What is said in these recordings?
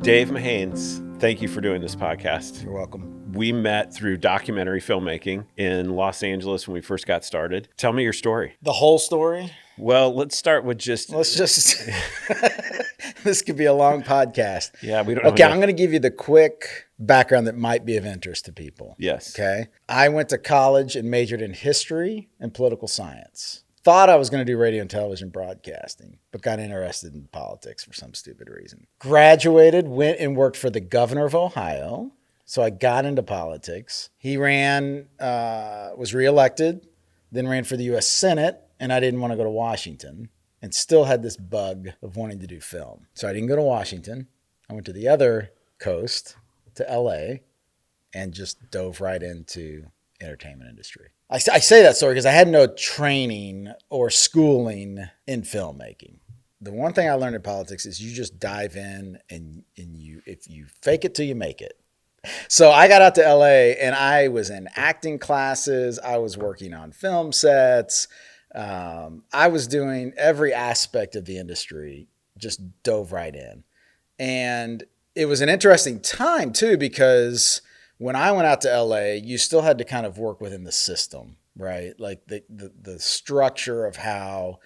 Dave Mahanes, thank you for doing this podcast. You're welcome. We met through documentary filmmaking in Los Angeles when we first got started. Tell me your story. The whole story? Well, let's start with this could be a long podcast. Yeah, we don't Okay, I'm going to give you the quick background that might be of interest to people. Yes. Okay. I went to college and majored in history and political science. Thought I was going to do radio and television broadcasting, but got interested in politics for some stupid reason. Graduated, went and worked for the governor of Ohio. So I got into politics. He was reelected, then ran for the U.S. Senate, and I didn't want to go to Washington and still had this bug of wanting to do film. So I didn't go to Washington. I went to the other coast, to L.A., and just dove right into entertainment industry. I say that story because I had no training or schooling in filmmaking. The one thing I learned in politics is you just dive in and if you fake it till you make it. So I got out to LA and I was in acting classes. I was working on film sets. I was doing every aspect of the industry, just dove right in. And it was an interesting time too, because when I went out to LA, you still had to kind of work within the system, right? Like the structure of how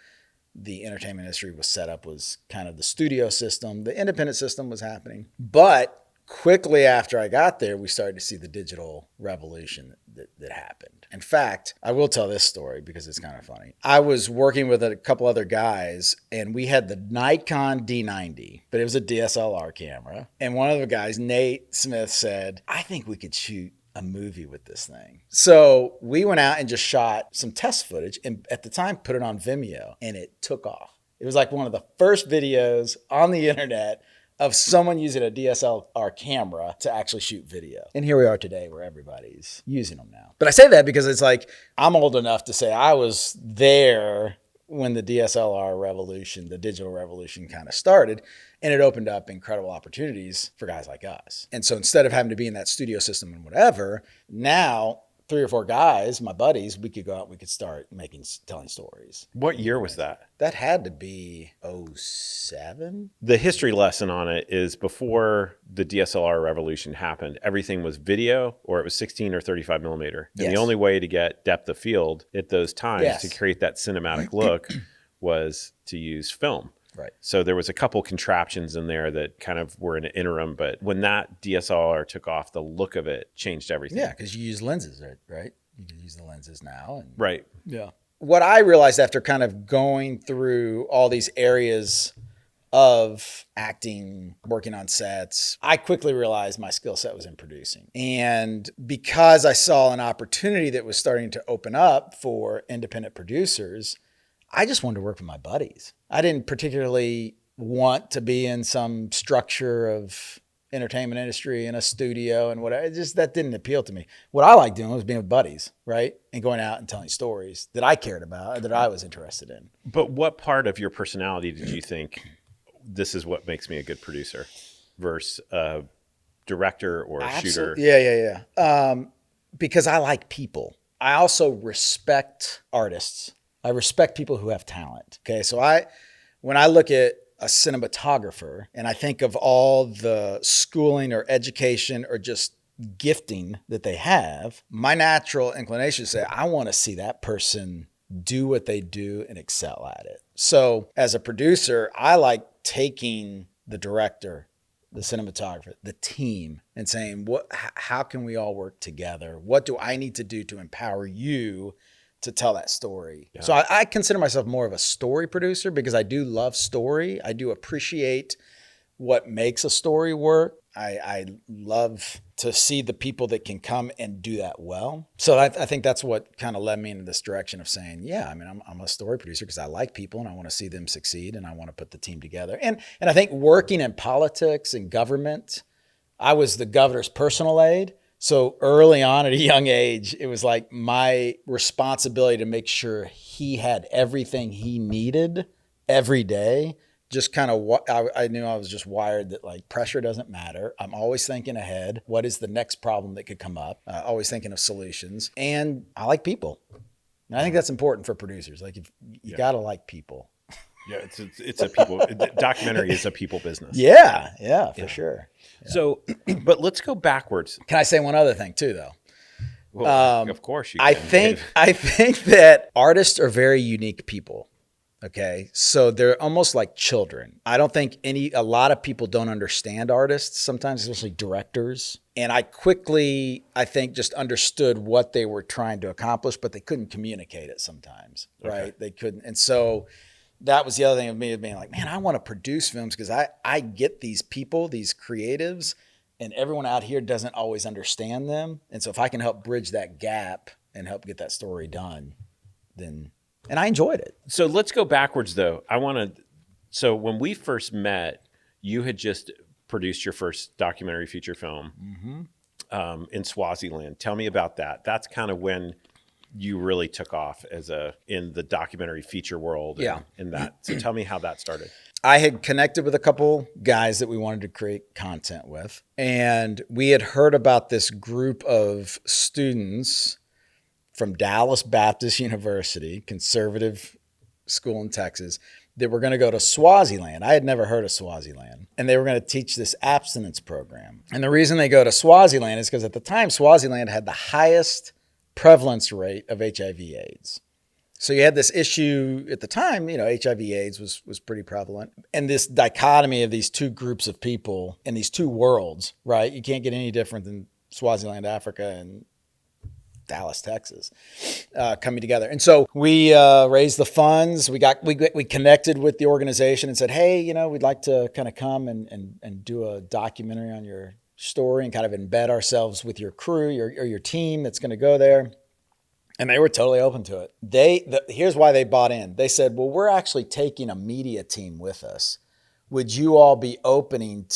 the entertainment industry was set up was kind of the studio system. The independent system was happening. But quickly after I got there, we started to see the digital revolution that happened. In fact, I will tell this story because it's kind of funny. I was working with a couple other guys and we had the Nikon D90, but it was a DSLR camera. And one of the guys, Nate Smith, said, I think we could shoot a movie with this thing. So we went out and just shot some test footage and at the time put it on Vimeo and it took off. It was like one of the first videos on the internet of someone using a DSLR camera to actually shoot video. And here we are today where everybody's using them now. But I say that because it's like, I'm old enough to say I was there when the DSLR revolution, the digital revolution kind of started, and it opened up incredible opportunities for guys like us. And so instead of having to be in that studio system and whatever, now 3 or 4 guys, my buddies, we could go out, we could start telling stories. What year was that? That had to be 2007. The history lesson on it is before the DSLR revolution happened, everything was video or it was 16 or 35 millimeter. And Yes. the only way to get depth of field at those times Yes. to create that cinematic look was to use film. Right. So there was a couple contraptions in there that kind of were an interim, but when that DSLR took off, the look of it changed everything. Yeah, because you use lenses, right? You can use the lenses now. And Right. yeah. What I realized after kind of going through all these areas of acting, working on sets, I quickly realized my skill set was in producing. And because I saw an opportunity that was starting to open up for independent producers, I just wanted to work with my buddies. I didn't particularly want to be in some structure of entertainment industry in a studio and whatever. That didn't appeal to me. What I liked doing was being with buddies, right? And going out and telling stories that I cared about, that I was interested in. But what part of your personality did you think this is what makes me a good producer versus a director or a shooter? Yeah. Because I like people. I also respect artists. I respect people who have talent. Okay. So when I look at a cinematographer and I think of all the schooling or education or just gifting that they have, my natural inclination is to say, I want to see that person do what they do and excel at it. So as a producer, I like taking the director, the cinematographer, the team, and saying, how can we all work together? What do I need to do to empower you to tell that story? Yeah. So I consider myself more of a story producer because I do love story. I do appreciate what makes a story work. I love to see the people that can come and do that well. So I think that's what kind of led me into this direction of saying, yeah, I mean, I'm a story producer because I like people and I want to see them succeed and I want to put the team together. And I think working in politics and government, I was the governor's personal aide. So early on at a young age, it was like my responsibility to make sure he had everything he needed every day. Just kind of, I knew I was just wired that like pressure doesn't matter. I'm always thinking ahead. What is the next problem that could come up? Always thinking of solutions. And I like people. And I think that's important for producers. Like you got to like people. Yeah, it's a people documentary is a people business. Yeah, for sure. So, but let's go backwards. Can I say one other thing too, though? Well, of course you can. I think that artists are very unique people. Okay. So they're almost like children. I don't think a lot of people don't understand artists sometimes, especially directors. And I think just understood what they were trying to accomplish, but they couldn't communicate it sometimes, right? Okay. They couldn't. And so that was the other thing of me being like, man, I want to produce films because I get these people, these creatives, and everyone out here doesn't always understand them. And so if I can help bridge that gap and help get that story done, then... And I enjoyed it. So let's go backwards, though. So when we first met, you had just produced your first documentary feature film in Swaziland. Tell me about that. That's kind of when you really took off in the documentary feature world. In that. So tell me how that started. I had connected with a couple guys that we wanted to create content with. And we had heard about this group of students from Dallas Baptist University, conservative school in Texas, that were going to go to Swaziland. I had never heard of Swaziland. And they were going to teach this abstinence program. And the reason they go to Swaziland is because at the time, Swaziland had the highest prevalence rate of HIV/AIDS. So you had this issue at the time, HIV/AIDS was pretty prevalent. And this dichotomy of these two groups of people in these two worlds, right? You can't get any different than Swaziland, Africa, and Dallas, Texas, coming together. And so we raised the funds. We connected with the organization and said, hey, we'd like to kind of come and do a documentary on your story and kind of embed ourselves with your crew, your team that's going to go there. And they were totally open to it. Here's why they bought in. They said, well, we're actually taking a media team with us. Would you all be open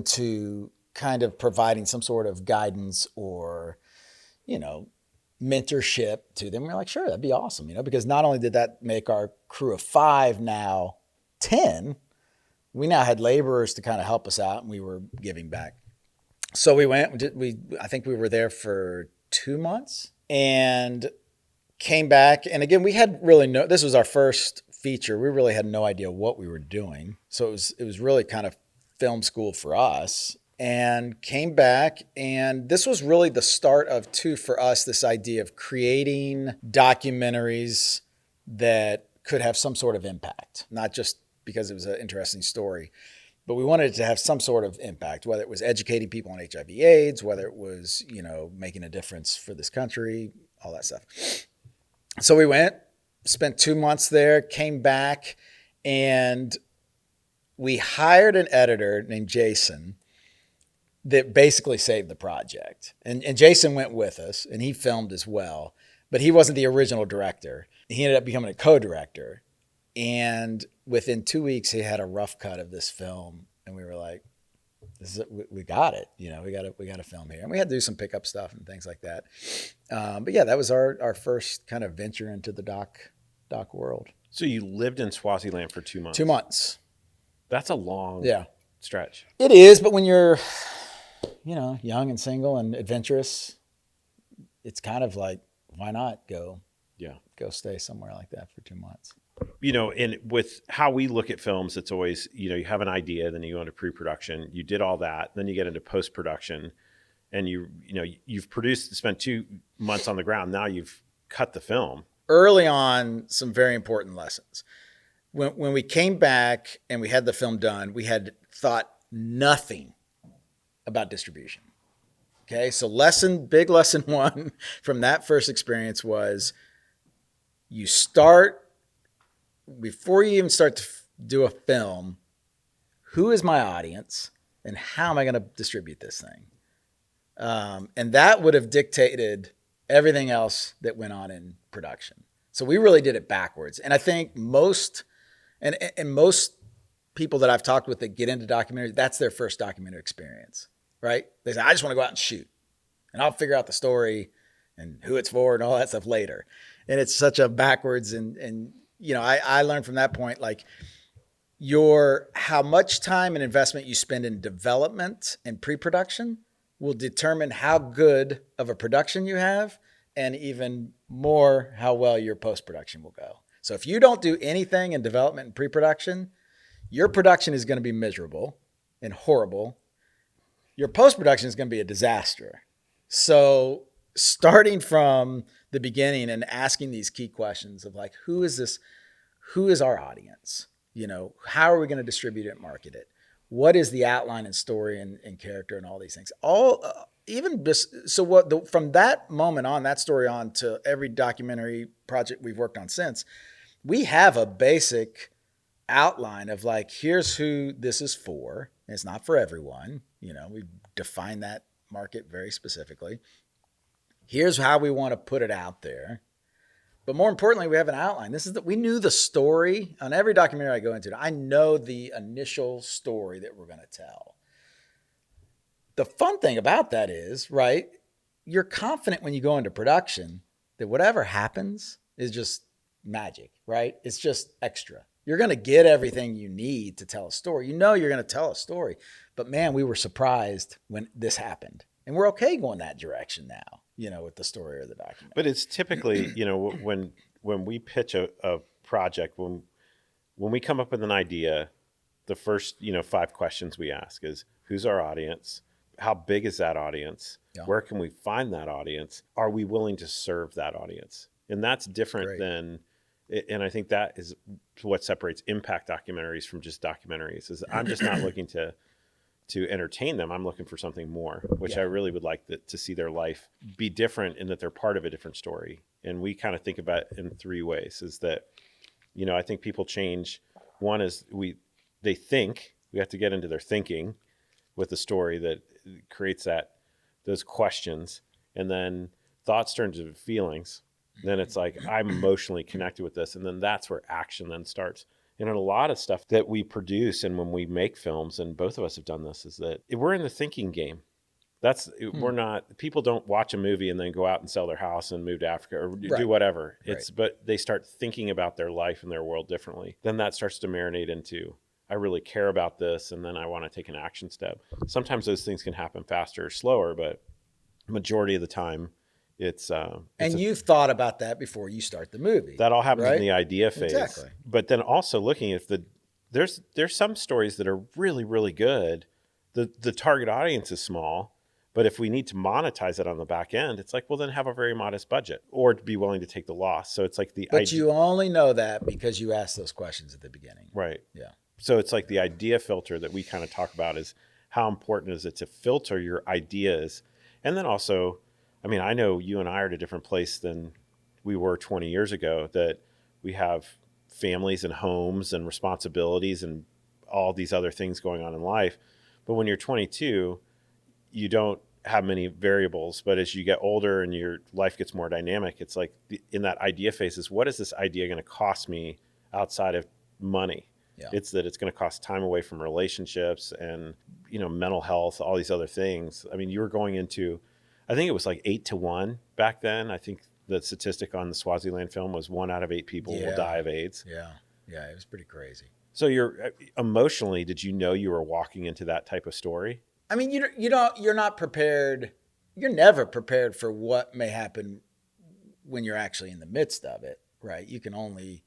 to kind of providing some sort of guidance or, mentorship to them? We're like, sure, that'd be awesome, because not only did that make our crew of 5 now 10, we now had laborers to kind of help us out, and we were giving back. So we went, I think we were there for 2 months and came back. And again, we had this was our first feature. We really had no idea what we were doing. So it was really kind of film school for us. And came back, and this was really the start of, too, for us, this idea of creating documentaries that could have some sort of impact, not just because it was an interesting story, but we wanted it to have some sort of impact, whether it was educating people on HIV/AIDS, whether it was, making a difference for this country, all that stuff. So we went, spent 2 months there, came back, and we hired an editor named Jason that basically saved the project. And Jason went with us, and he filmed as well, but he wasn't the original director. He ended up becoming a co-director. And within 2 weeks, he had a rough cut of this film, and we were like, we got it. We got to film here. And we had to do some pickup stuff and things like that. But yeah, that was our first kind of venture into the doc world. So you lived in Swaziland for 2 months? 2 months. That's a long stretch. It is, but when you're young and single and adventurous, it's kind of like, why not go stay somewhere like that for 2 months? And with how we look at films, it's always, you have an idea, then you go into pre-production, you did all that, then you get into post-production, and you've spent 2 months on the ground. Now you've cut the film. Early on, some very important lessons. When we came back and we had the film done, we had thought nothing about distribution. Okay, so big lesson 1 from that first experience was you start, before you even start to do a film, who is my audience and how am I going to distribute this thing? And that would have dictated everything else that went on in production. So we really did it backwards. And I think most people that I've talked with that get into documentaries, that's their first documentary experience, right? They say, I just want to go out and shoot, and I'll figure out the story and who it's for and all that stuff later. And it's such a backwards. And I learned from that point, like how much time and investment you spend in development and pre-production will determine how good of a production you have, and even more how well your post-production will go. So if you don't do anything in development and pre-production, your production is going to be miserable and horrible. Your post-production is going to be a disaster. So starting from the beginning and asking these key questions of like, who is this? Who is our audience? You know, how are we going to distribute it and market it? What is the outline and story and character and all these things? From that moment on, that story on to every documentary project we've worked on since, we have a basic outline of like, here's who this is for. It's not for everyone. You know, we define that market very specifically. Here's how we want to put it out there. But more importantly, we have an outline. We knew the story on every documentary I go into. I know the initial story that we're going to tell. The fun thing about that is, right, you're confident when you go into production that whatever happens is just magic, right? It's just extra. You're going to get everything you need to tell a story. You know you're going to tell a story. But man, we were surprised when this happened. And we're okay going that direction now, you know, with the story or the document. But it's typically, you know, when we pitch a project, when we come up with an idea, the first, 5 questions we ask is, who's our audience? How big is that audience? Yeah. Where can we find that audience? Are we willing to serve that audience? And that's different than, and I think that is what separates impact documentaries from just documentaries, is I'm just not looking to entertain them. I'm looking for something more, which I really would like to see their life be different in that they're part of a different story. And we kind of think about it in 3 ways, is that, I think people change. One is they think, we have to get into their thinking with the story that creates those questions, and then thoughts turn to feelings. Then it's like, I'm emotionally connected with this. And then that's where action then starts. And in a lot of stuff that we produce and when we make films, and both of us have done this, is that we're in the thinking game. We're not, people don't watch a movie and then go out and sell their house and move to Africa or do whatever. But they start thinking about their life and their world differently. Then that starts to marinate into, I really care about this, and then I want to take an action step. Sometimes those things can happen faster or slower, but majority of the time, you've thought about that before you start the movie. That all happens in the idea phase. Exactly. But then also looking at there's some stories that are really, really good. The target audience is small, but if we need to monetize it on the back end, it's like, well, then have a very modest budget or be willing to take the loss. So it's like you only know that because you asked those questions at the beginning. Right. Yeah. So it's like the idea filter that we kind of talk about is how important is it to filter your ideas. And then also, I know you and I are at a different place than we were 20 years ago, that we have families and homes and responsibilities and all these other things going on in life. But when you're 22, you don't have many variables. But as you get older and your life gets more dynamic, it's like in that idea phase is, what is this idea going to cost me outside of money? Yeah. It's that it's going to cost time away from relationships and, mental health, all these other things. You were going into, I think it was like 8-1 back then. I think the statistic on the Swaziland film was 1 out of 8 people will die of AIDS. Yeah. Yeah. It was pretty crazy. So you're emotionally, did you know you were walking into that type of story? You're not prepared. You're never prepared for what may happen when you're actually in the midst of it, right? You can only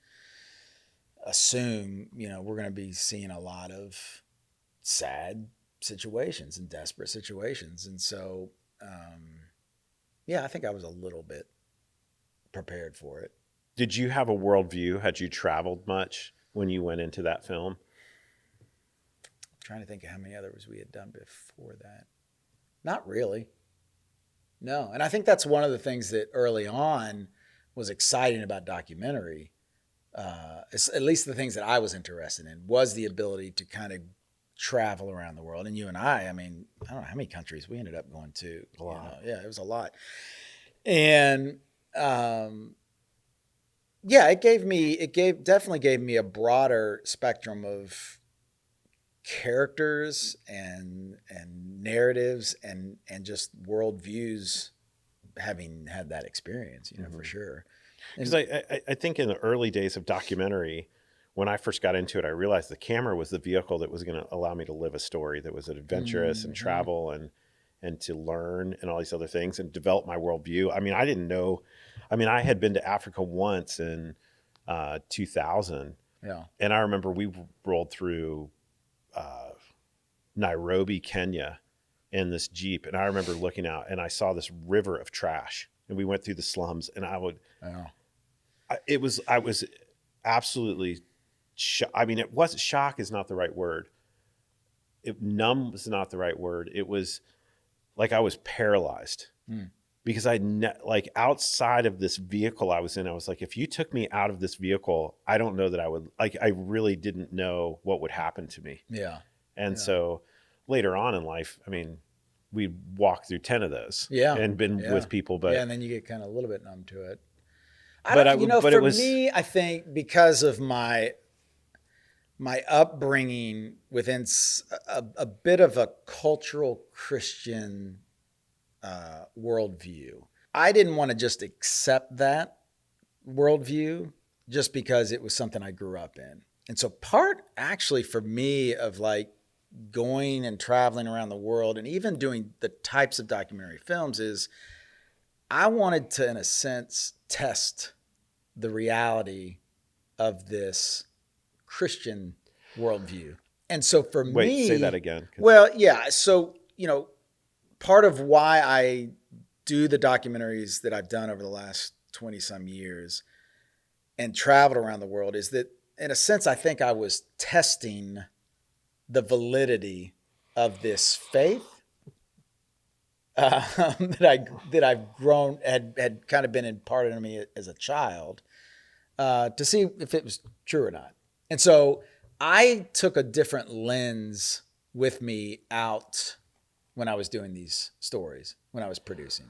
assume, we're going to be seeing a lot of sad situations and desperate situations. And so, I think I was a little bit prepared for it. Did you have a worldview? Had you traveled much when you went into that film? I'm trying to think of how many others we had done before that. Not really. No. And I think that's one of the things that early on was exciting about documentary. At least the things that I was interested in was the ability to kind of travel around the world. And you and I don't know how many countries we ended up going to. A lot. Yeah, it was a lot. And it definitely gave me a broader spectrum of characters and narratives and just worldviews, having had that experience, for sure. Because I think in the early days of documentary, when I first got into it, I realized the camera was the vehicle that was going to allow me to live a story that was adventurous and travel and to learn and all these other things and develop my worldview. I didn't know. I had been to Africa once and 2000. Yeah. And I remember we rolled through Nairobi, Kenya in this Jeep. And I remember looking out and I saw this river of trash. And we went through the slums and I was absolutely, I mean, it wasn't, shock is not the right word. Numb is not the right word. It was like I was paralyzed because like outside of this vehicle I was in, I was like, if you took me out of this vehicle, I don't know that I would, like, I really didn't know what would happen to me. Yeah. And so later on in life, I mean, we walked through 10 of those and been with people, but and then you get kind of a little bit numb to it. But it was, me, I think because of my upbringing within a bit of a cultural Christian worldview, I didn't want to just accept that worldview just because it was something I grew up in. And so part actually for me of like going and traveling around the world and even doing the types of documentary films is I wanted to, in a sense, test the reality of this Christian worldview. And so for me... Wait, say that again. Well, yeah. So, part of why I do the documentaries that I've done over the last 20 some years and traveled around the world is that, in a sense, I think I was testing the validity of this faith that I've grown, had kind of been imparted on me as a child, to see if it was true or not. And so I took a different lens with me out when I was doing these stories, when I was producing.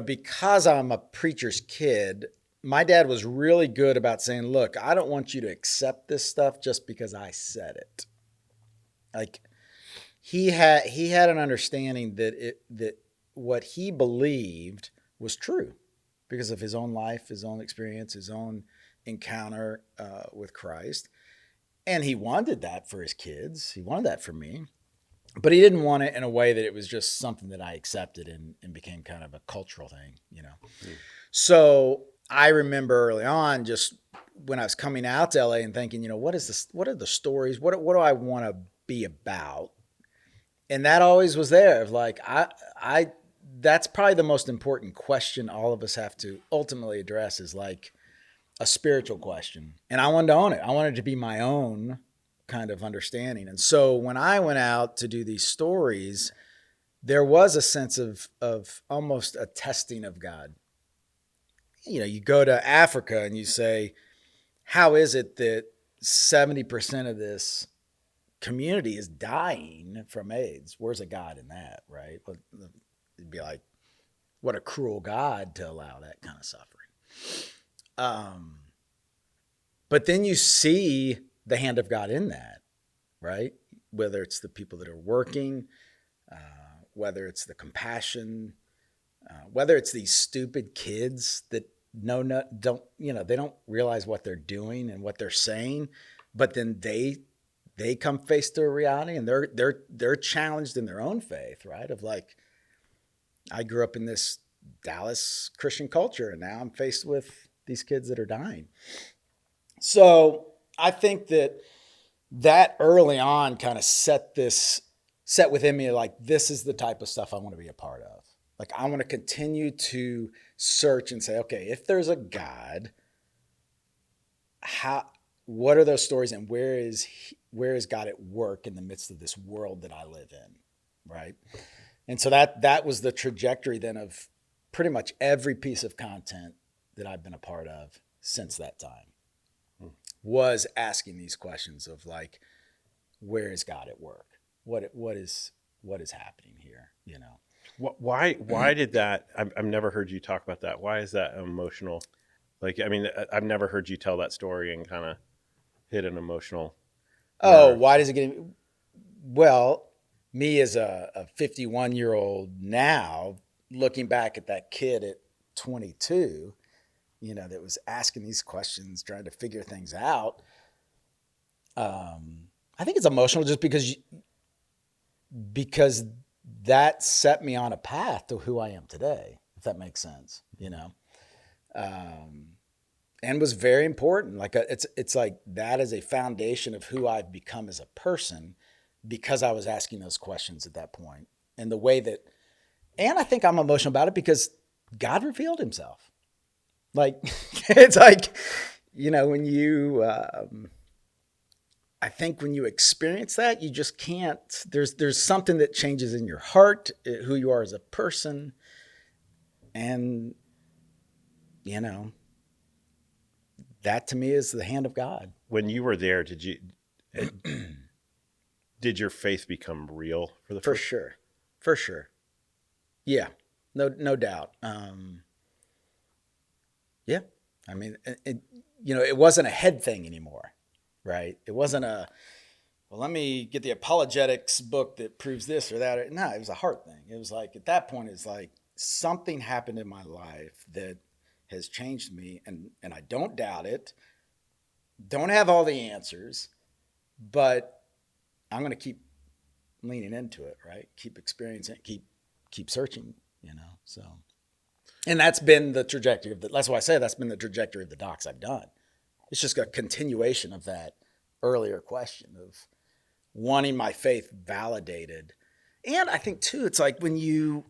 Because I'm a preacher's kid, my dad was really good about saying, look, I don't want you to accept this stuff just because I said it. Like he had an understanding that what he believed was true because of his own life, his own experience, his own encounter with Christ. And he wanted that for his kids. He wanted that for me. But he didn't want it in a way that it was just something that I accepted and became kind of a cultural thing, So I remember early on, just when I was coming out to LA and thinking, what is this? What are the stories? What do I want to be about? And that always was there. Of like, that's probably the most important question all of us have to ultimately address is like a spiritual question. And I wanted to own it. I wanted it to be my own kind of understanding. And so when I went out to do these stories, there was a sense of almost a testing of God. You go to Africa and you say, how is it that 70% of this community is dying from AIDS? Where's a God in that, right? It'd be like, what a cruel God to allow that kind of suffering. But then you see the hand of God in that, right? Whether it's the people that are working, whether it's the compassion, whether it's these stupid kids that don't realize what they're doing and what they're saying, but then they come face to a reality and they're challenged in their own faith, right? Of like, I grew up in this Dallas Christian culture and now I'm faced with these kids that are dying. So I think that early on kind of set within me, like, this is the type of stuff I want to be a part of. Like, I want to continue to search and say, okay, if there's a God, what are those stories and where is God at work in the midst of this world that I live in, right? And so that was the trajectory then of pretty much every piece of content that I've been a part of since that time. Was asking these questions of like, where is God at work? What is happening here? Why did that? I've never heard you talk about that. Why is that emotional? Like, I mean, I've never heard you tell that story and kind of hit an emotional. Oh, why does it get? Well, me as a 51-year-old now, looking back at that kid at 22. That was asking these questions, trying to figure things out. I think it's emotional just because that set me on a path to who I am today, if that makes sense, And and was very important. Like it's like that is a foundation of who I've become as a person because I was asking those questions at that point. And the way that, and I think I'm emotional about it because God revealed himself. Like, it's like, you know, when you, I think when you experience that, you just can't, there's something that changes in your heart, who you are as a person. And, you know, that to me is the hand of God. When you were there, did your faith become real for the For first? sure. For sure. Yeah, no doubt. Yeah. I mean, you know, it wasn't a head thing anymore, right? It wasn't a, well, let me get the apologetics book that proves this or that. No, it was a heart thing. It was like, at that point, it's like something happened in my life that has changed me, and I don't doubt it. Don't have all the answers, but I'm going to keep leaning into it, right? Keep experiencing, keep searching, you know? So, and that's been the trajectory of that's why I say that's been the trajectory of the docs I've done. It's just a continuation of that earlier question of wanting my faith validated. And I think too, it's like when you,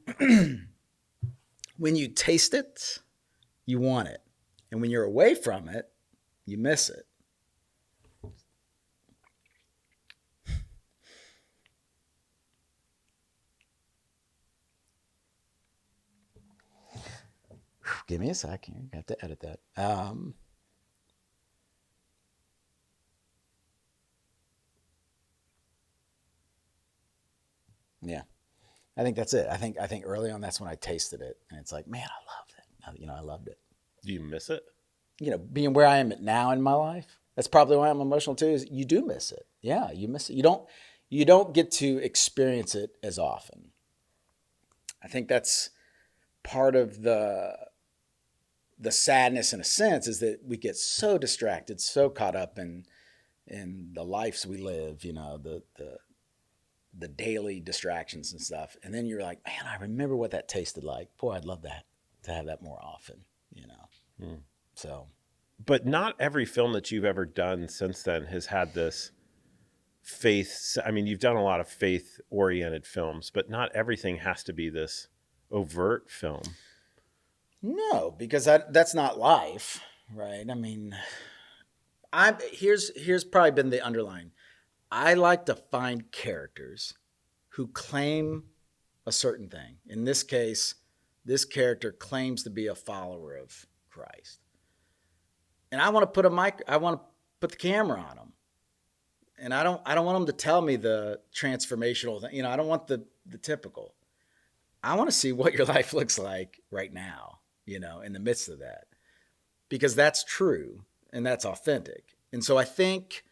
when you taste it, you want it. And when you're away from it, you miss it. Give me a second. I have to edit that. Yeah, I think that's it. I think early on that's when I tasted it, and it's like, man, I loved it. You know, I loved it. Do you miss it? You know, being where I am now in my life, that's probably why I'm emotional too. Is you do miss it. Yeah, you miss it. You don't get to experience it as often. I think that's part of the sadness in a sense is that we get so distracted, so caught up in the lives we live, you know, the daily distractions and stuff. And then you're like, man, I remember what that tasted like. Boy, I'd love that to have that more often, you know? So, But not every film that you've ever done since then has had this faith. I mean, you've done a lot of faith oriented films, but not everything has to be this overt film. no, because that's not life, right? I mean, here's probably been the underlying. I like to find characters who claim a certain thing. In this case, this character claims to be a follower of Christ. And I want to I want to put the camera on them. And I don't want them to tell me the transformational thing. You know, I don't want the typical. I want to see what your life looks like right now, you know, in the midst of that. Because that's true and that's authentic. And so I think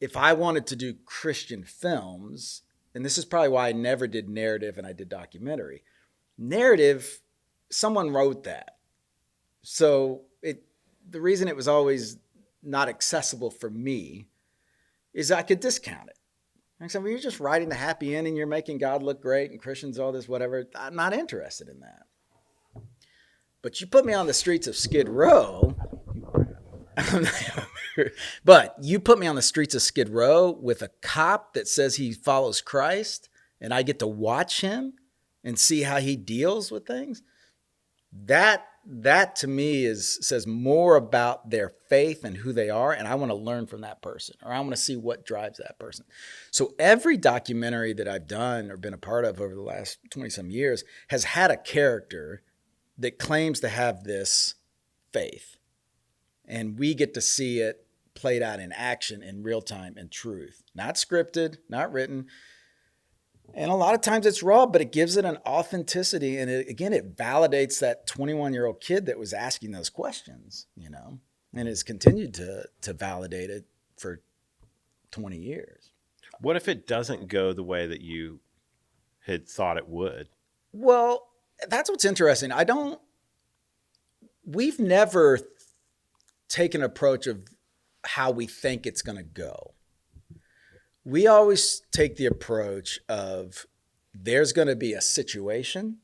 if I wanted to do Christian films, and this is probably why I never did narrative and I did documentary. Narrative, someone wrote that. So the reason it was always not accessible for me is I could discount it. I said, well, you're just writing the happy ending, you're making God look great and Christians, all this, whatever. I'm not interested in that. But you put me on the streets of Skid Row, but you put me on the streets of Skid Row with a cop that says he follows Christ, and I get to watch him and see how he deals with things. That to me says more about their faith and who they are, and I want to learn from that person, or I want to see what drives that person. So every documentary that I've done or been a part of over the last 20-some years has had a character that claims to have this faith. And we get to see it played out in action in real time and truth. Not scripted, not written. And a lot of times it's raw, but it gives it an authenticity. And it validates that 21-year-old kid that was asking those questions, you know, and has continued to validate it for 20 years. What if it doesn't go the way that you had thought it would? Well, that's what's interesting. We've never taken an approach of how we think it's going to go. We always take the approach of there's going to be a situation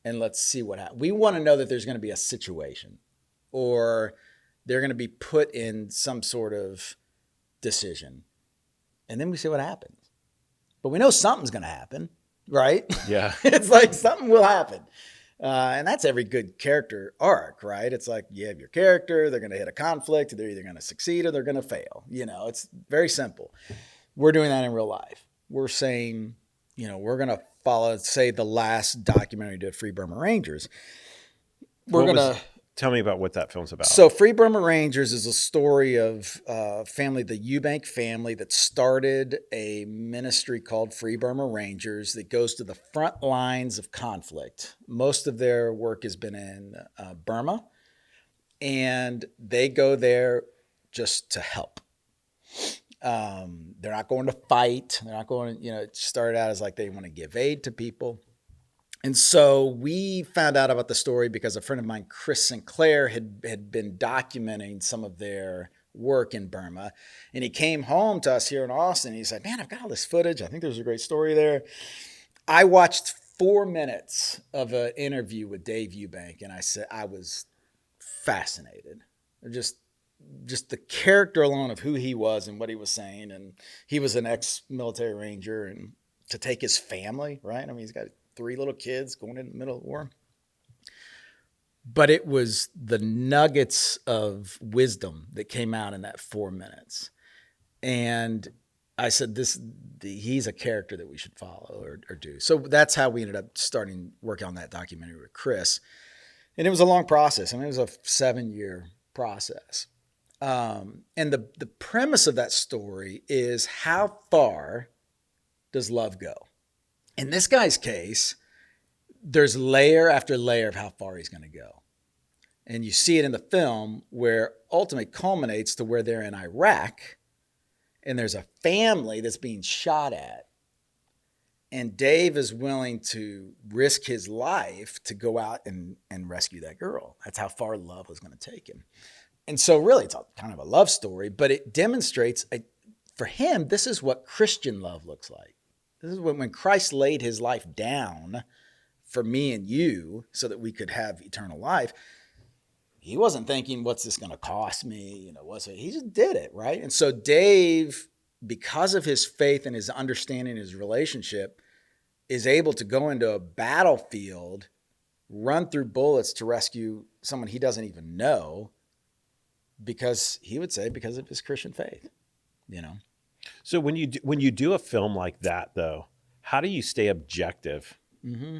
and let's see what happens. We want to know that there's going to be a situation, or they're going to be put in some sort of decision. And then we see what happens. But we know something's going to happen, right? Yeah. It's like something will happen. And that's every good character arc, right? It's like you have your character, they're going to hit a conflict, they're either going to succeed or they're going to fail. It's very simple. We're doing that in real life. We're saying, we're going to follow, say, the last documentary to Free Burma Rangers. Tell me about what that film's about. So Free Burma Rangers is a story of family, the Eubank family, that started a ministry called Free Burma Rangers that goes to the front lines of conflict. Most of their work has been in Burma, and they go there just to help. They're not going to fight. They're not going to, it started out as like they want to give aid to people. And so we found out about the story because a friend of mine, Chris Sinclair, had been documenting some of their work in Burma. And he came home to us here in Austin. And he said, man, I've got all this footage. I think there's a great story there. I watched 4 minutes of an interview with Dave Eubank, and I was fascinated. Just the character alone of who he was and what he was saying. And he was an ex-military ranger, and to take his family, right? I mean, he's got 3 little kids going in the middle of the war. But it was the nuggets of wisdom that came out in that 4 minutes. And I said, he's a character that we should follow or do. So that's how we ended up starting working on that documentary with Chris. And it was a long process. I mean, it was a 7-year process. And the premise of that story is, how far does love go? In this guy's case, there's layer after layer of how far he's going to go. And you see it in the film, where ultimately culminates to where they're in Iraq, and there's a family that's being shot at. And Dave is willing to risk his life to go out and rescue that girl. That's how far love was going to take him. And so really it's kind of a love story, but it demonstrates, for him, this is what Christian love looks like. This is when Christ laid his life down for me and you so that we could have eternal life. He wasn't thinking, what's this going to cost me? He just did it, right? And so Dave, because of his faith and his understanding, his relationship, is able to go into a battlefield, run through bullets to rescue someone he doesn't even know, because he would say, because of his Christian faith, So when you do a film like that, though, how do you stay objective? Mm-hmm.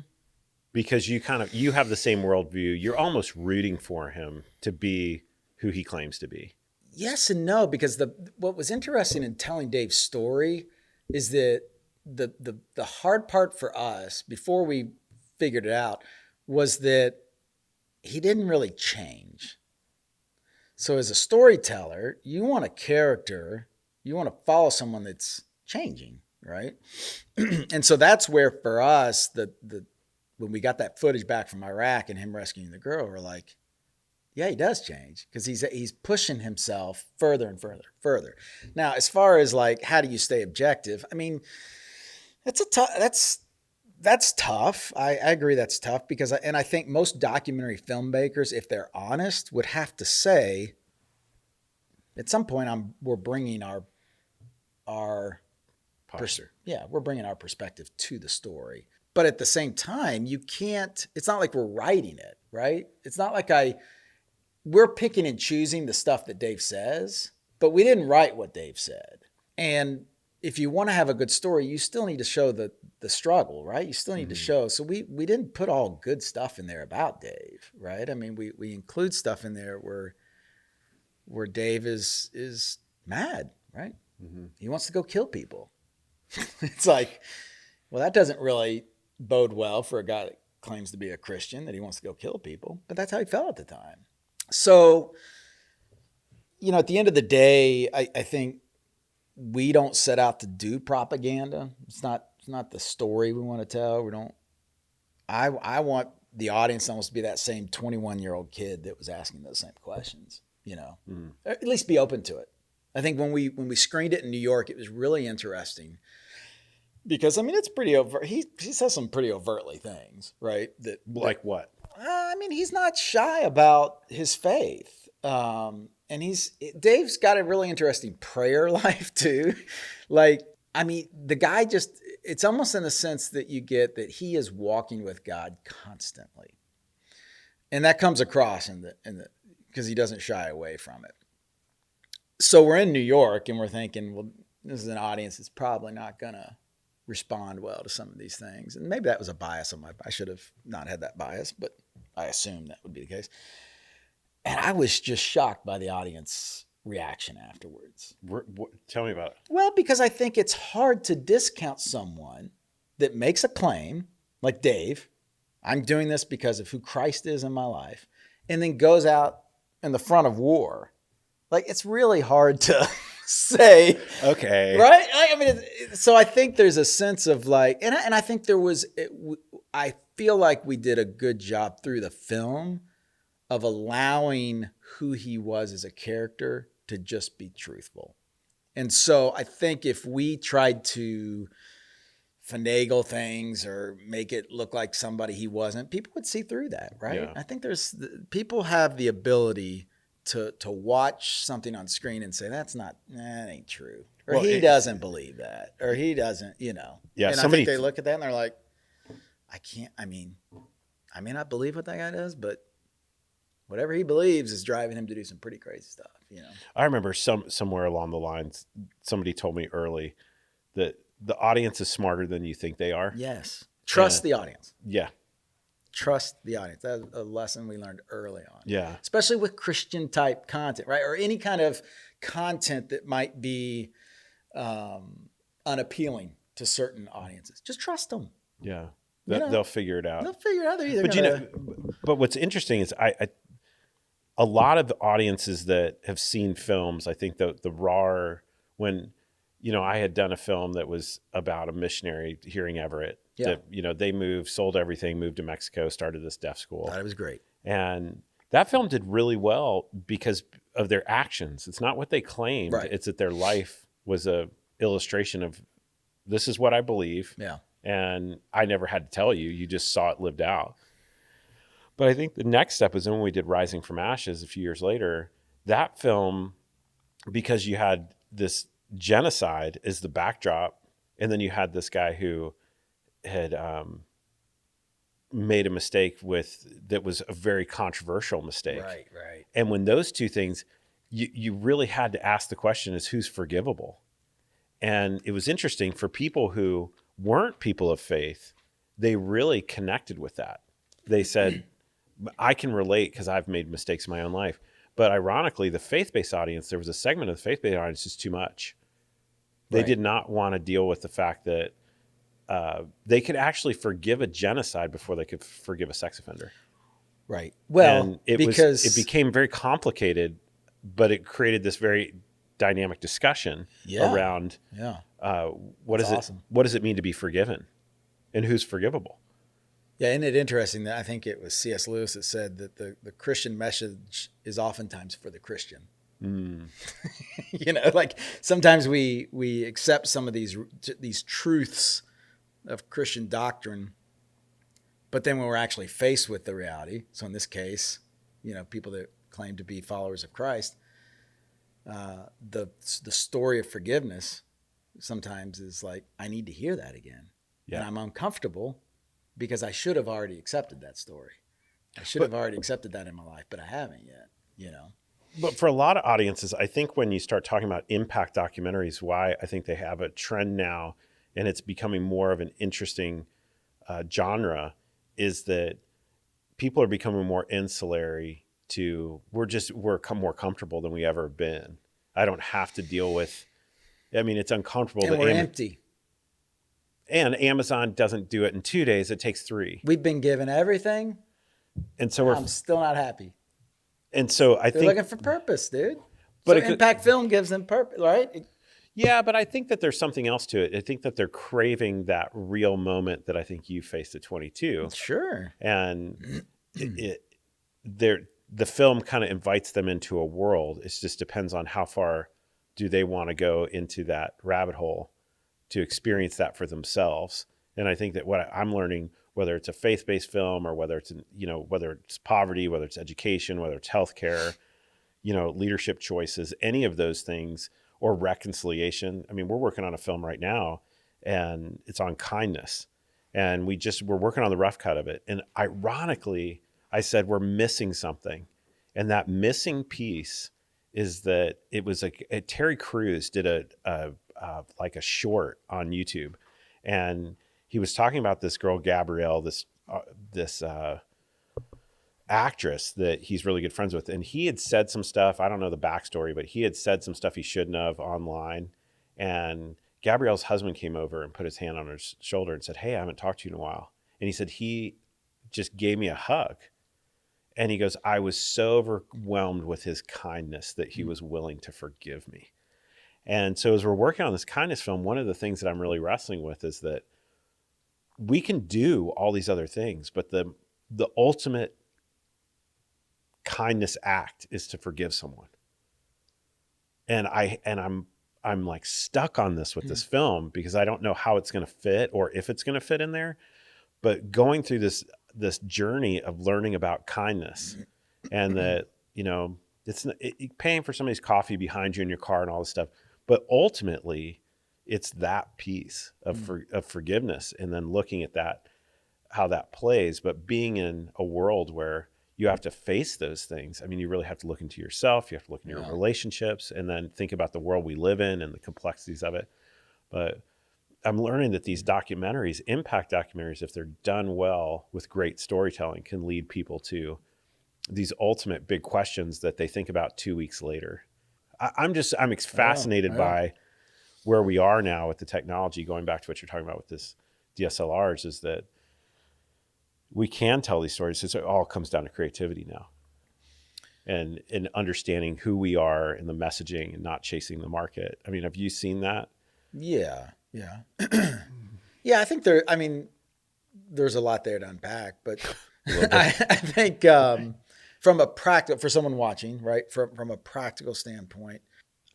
Because you have the same worldview. You're almost rooting for him to be who he claims to be. Yes and no, because what was interesting in telling Dave's story is that the hard part for us, before we figured it out, was that he didn't really change. So as a storyteller, you want a character, you want to follow someone that's changing, right? And so that's where, for us, when we got that footage back from Iraq and him rescuing the girl, we're like, yeah, he does change, because he's pushing himself further and further, further. Now, as far as like, how do you stay objective? I mean, that's tough. I agree, that's tough, because I think most documentary filmmakers, if they're honest, would have to say, at some point, we're bringing our we're bringing our perspective to the story. But at the same time, you can't. It's not like we're writing it, right? It's not like we're picking and choosing the stuff that Dave says, but we didn't write what Dave said. And if you want to have a good story, you still need to show the struggle, right? You still need to show. So we didn't put all good stuff in there about Dave, right? I mean, we include stuff in there where Dave is mad, right? Mm-hmm. He wants to go kill people. It's like, well, that doesn't really bode well for a guy that claims to be a Christian, that he wants to go kill people, but that's how he felt at the time. So, at the end of the day, I think we don't set out to do propaganda. It's not the story we want to tell. I want the audience almost to be that same 21-year-old kid that was asking those same questions, at least be open to it. I think when we screened it in New York, it was really interesting, because, I mean, it's pretty overt. He says some pretty overtly things, right? Like what? I mean, he's not shy about his faith. And Dave's got a really interesting prayer life too. Like, I mean, the guy it's almost in a sense that you get that he is walking with God constantly. And that comes across because he doesn't shy away from it. So we're in New York and we're thinking, well, this is an audience that's probably not going to respond well to some of these things. And maybe that was a bias on I should have not had that bias, but I assumed that would be the case. And I was just shocked by the audience reaction afterwards. Tell me about it. Well, because I think it's hard to discount someone that makes a claim like Dave, I'm doing this because of who Christ is in my life, and then goes out in the front of war. Like, it's really hard to say. Okay. Right? I mean, so I think there's a sense of like, and I think I feel like we did a good job through the film of allowing who he was as a character to just be truthful. And so I think if we tried to finagle things or make it look like somebody he wasn't, people would see through that, right? Yeah. I think people have the ability to watch something on screen and say, that ain't true. Or he doesn't believe that. Or he doesn't, Yeah. And I think they look at that and they're like, I may not believe what that guy does, but whatever he believes is driving him to do some pretty crazy stuff, I remember somewhere along the lines, somebody told me early that the audience is smarter than you think they are. Yes. Trust the audience. Yeah. Trust the audience. That's a lesson we learned early on. Yeah. Especially with Christian type content, right? Or any kind of content that might be unappealing to certain audiences. Just trust them. Yeah. They'll figure it out. They'll figure it out. They're either but what's interesting is a lot of the audiences that have seen films, I think the raw, when, I had done a film that was about a missionary here in Everett. Yeah. That, they moved, sold everything, moved to Mexico, started this deaf school. Thought it was great. And that film did really well because of their actions. It's not what they claimed. Right. It's that their life was a illustration of, this is what I believe. Yeah. And I never had to tell you. You just saw it lived out. But I think the next step was when we did Rising from Ashes a few years later. That film, because you had this genocide as the backdrop, and then you had this guy who had made a mistake that was a very controversial mistake. Right. And when those two things, you really had to ask the question is who's forgivable? And it was interesting for people who weren't people of faith, they really connected with that. They said, I can relate because I've made mistakes in my own life. But ironically, the faith-based audience, there was a segment of the faith-based audience is too much. They did not want to deal with the fact that they could actually forgive a genocide before they could forgive a sex offender. Right. Well, and it became very complicated, but it created this very dynamic discussion around what does it mean to be forgiven and who's forgivable. Yeah, isn't it interesting that I think it was C.S. Lewis that said that the Christian message is oftentimes for the Christian. Like sometimes we accept some of these truths of Christian doctrine, but then when we're actually faced with the reality, so in this case, people that claim to be followers of Christ, the story of forgiveness sometimes is like, I need to hear that again. Yeah. And I'm uncomfortable because I should have already accepted that story. I should have already accepted that in my life, but I haven't yet, But for a lot of audiences, I think when you start talking about impact documentaries, why I think they have a trend now, and it's becoming more of an interesting genre, is that people are becoming more insulary to, we're more comfortable than we ever have been. I don't have to deal with, it's uncomfortable. And we're empty. And Amazon doesn't do it in 2 days. It takes 3. We've been given everything. And so I'm still not happy. And so They're looking for purpose, dude. But so impact film gives them purpose, right? Yeah, but I think that there's something else to it. I think that they're craving that real moment that I think you faced at 22. Sure. And the film kind of invites them into a world. It just depends on how far do they want to go into that rabbit hole to experience that for themselves. And I think that what I'm learning, whether it's a faith-based film or whether it's, whether it's poverty, whether it's education, whether it's healthcare, leadership choices, any of those things, or reconciliation. I mean, we're working on a film right now, and it's on kindness, and we're working on the rough cut of it. And ironically, I said we're missing something, and that missing piece is that it was Terry Crews did like a short on YouTube, and he was talking about this girl Gabrielle, this actress that he's really good friends with, and he had said some stuff. I don't know the backstory, but he had said some stuff he shouldn't have online. And Gabrielle's husband came over and put his hand on her shoulder and said, "Hey, I haven't talked to you in a while." And he said he just gave me a hug. And he goes, "I was so overwhelmed with his kindness that he was willing to forgive me." And so as we're working on this kindness film, one of the things that I'm really wrestling with is that we can do all these other things, but the ultimate kindness act is to forgive someone. And I'm like stuck on this with this film because I don't know how it's going to fit or if it's going to fit in there. But going through this journey of learning about kindness, and that, it's paying for somebody's coffee behind you in your car and all this stuff, but ultimately it's that piece of forgiveness, and then looking at that, how that plays, but being in a world where you have to face those things. I mean, you really have to look into yourself. You have to look into your relationships, and then think about the world we live in and the complexities of it. But I'm learning that these documentaries, impact documentaries, if they're done well with great storytelling, can lead people to these ultimate big questions that they think about 2 weeks later. I'm fascinated by where we are now with the technology, going back to what you're talking about with this DSLRs, is that we can tell these stories. It all comes down to creativity now, and understanding who we are and the messaging, and not chasing the market. I mean, have you seen that? Yeah. Yeah, I think there's a lot there to unpack, but I think for someone watching, right, from a practical standpoint,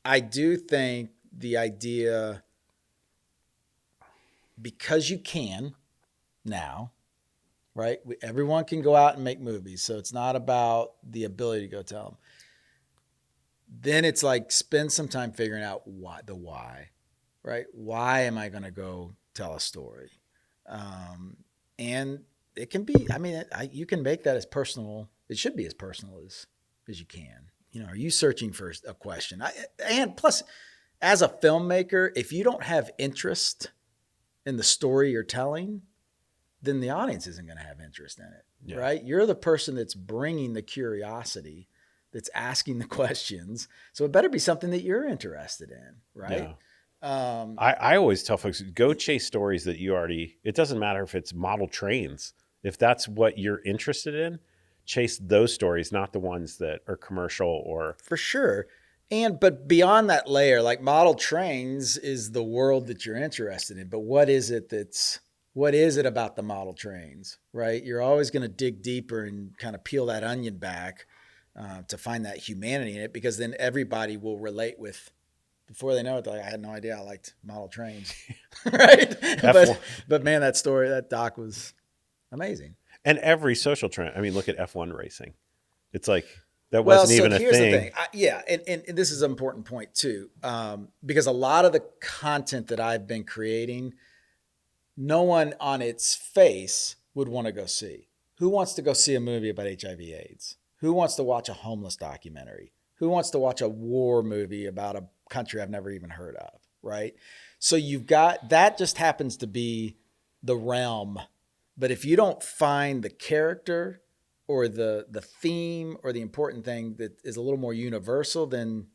I do think the idea, because you can now, right? Everyone can go out and make movies, so it's not about the ability to go tell them. Then it's like, spend some time figuring out why, right? Why am I going to go tell a story? And it can be, you can make that as personal. It should be as personal as you can. Are you searching for a question? And plus, as a filmmaker, if you don't have interest in the story you're telling, then the audience isn't going to have interest in it, right? You're the person that's bringing the curiosity, that's asking the questions. So it better be something that you're interested in, right? Yeah. I always tell folks, go chase stories that it doesn't matter if it's model trains. If that's what you're interested in, chase those stories, not the ones that are commercial or. For sure. But beyond that layer, like model trains is the world that you're interested in. But what is it about the model trains, right? You're always going to dig deeper and kind of peel that onion back to find that humanity in it, because then everybody will relate with, before they know it, they're like, I had no idea I liked model trains, right? But man, that doc was amazing. And every social trend. I mean, look at F1 racing. It's like, that wasn't even a thing. The thing. And this is an important point too, because a lot of the content that I've been creating, no one on its face would want to go see. Who wants to go see a movie about HIV/AIDS? Who wants to watch a homeless documentary? Who wants to watch a war movie about a country I've never even heard of, right? So you've got, that just happens to be the realm. But if you don't find the character or the theme or the important thing that is a little more universal, then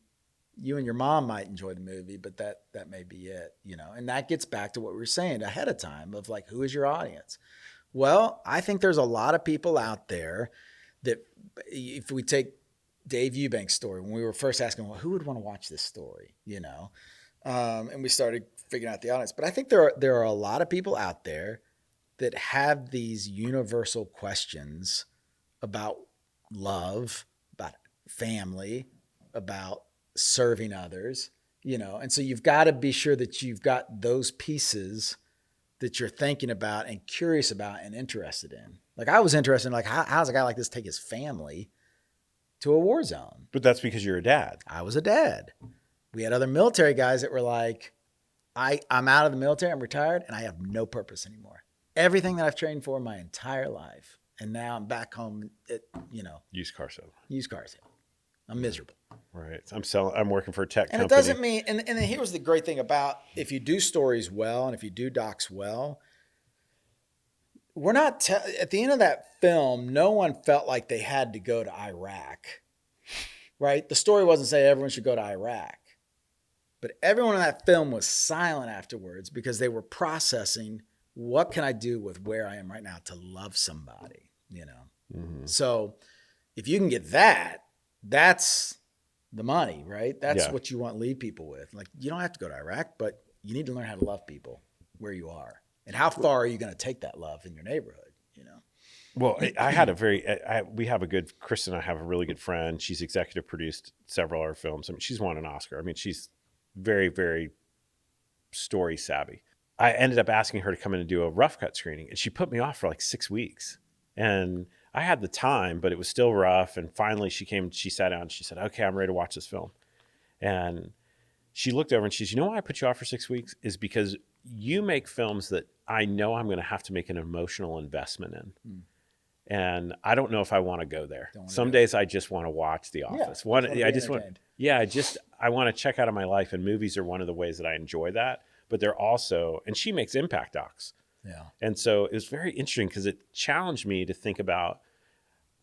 you and your mom might enjoy the movie, but that may be it, And that gets back to what we were saying ahead of time of like, who is your audience? Well, I think there's a lot of people out there that, if we take Dave Eubank's story, when we were first asking, well, who would want to watch this story, and we started figuring out the audience. But I think there are a lot of people out there that have these universal questions about love, about family, about serving others, and so you've got to be sure that you've got those pieces that you're thinking about and curious about and interested in. Like I was interested in, like, how does a guy like this take his family to a war zone. But that's because you're a dad. I was a dad. We had other military guys that were like, I'm out of the military, I'm retired, and I have no purpose anymore. Everything that I've trained for my entire life. And now I'm back home at, Used car sale. used car sale. I'm miserable. Right. I'm working for a tech And company. it doesn't mean, and here's the great thing about if you do stories well and if you do docs well, we're not, at the end of that film, no one felt like they had to go to Iraq, right? The story wasn't saying everyone should go to Iraq, but everyone in that film was silent afterwards because they were processing, what can I do with where I am right now to love somebody, Mm-hmm. So if you can get that, that's the money, right? That's what you want to leave people with. Like, you don't have to go to Iraq, but you need to learn how to love people where you are. And how far are you going to take that love in your neighborhood, Well, we have Chris and I have a really good friend. She's executive produced several of our films. I mean, she's won an Oscar. I mean, she's very, very story savvy. I ended up asking her to come in and do a rough cut screening, and she put me off for like 6 weeks. And I had the time, but it was still rough. And finally she sat down and she said, okay, I'm ready to watch this film. And she looked over and she said, why I put you off for 6 weeks is because you make films that I know I'm going to have to make an emotional investment in. And I don't know if I want to go there. Some days I just want to watch The Office. I want to check out of my life, and movies are one of the ways that I enjoy that. But they're also, and she makes impact docs. Yeah. And so it was very interesting because it challenged me to think about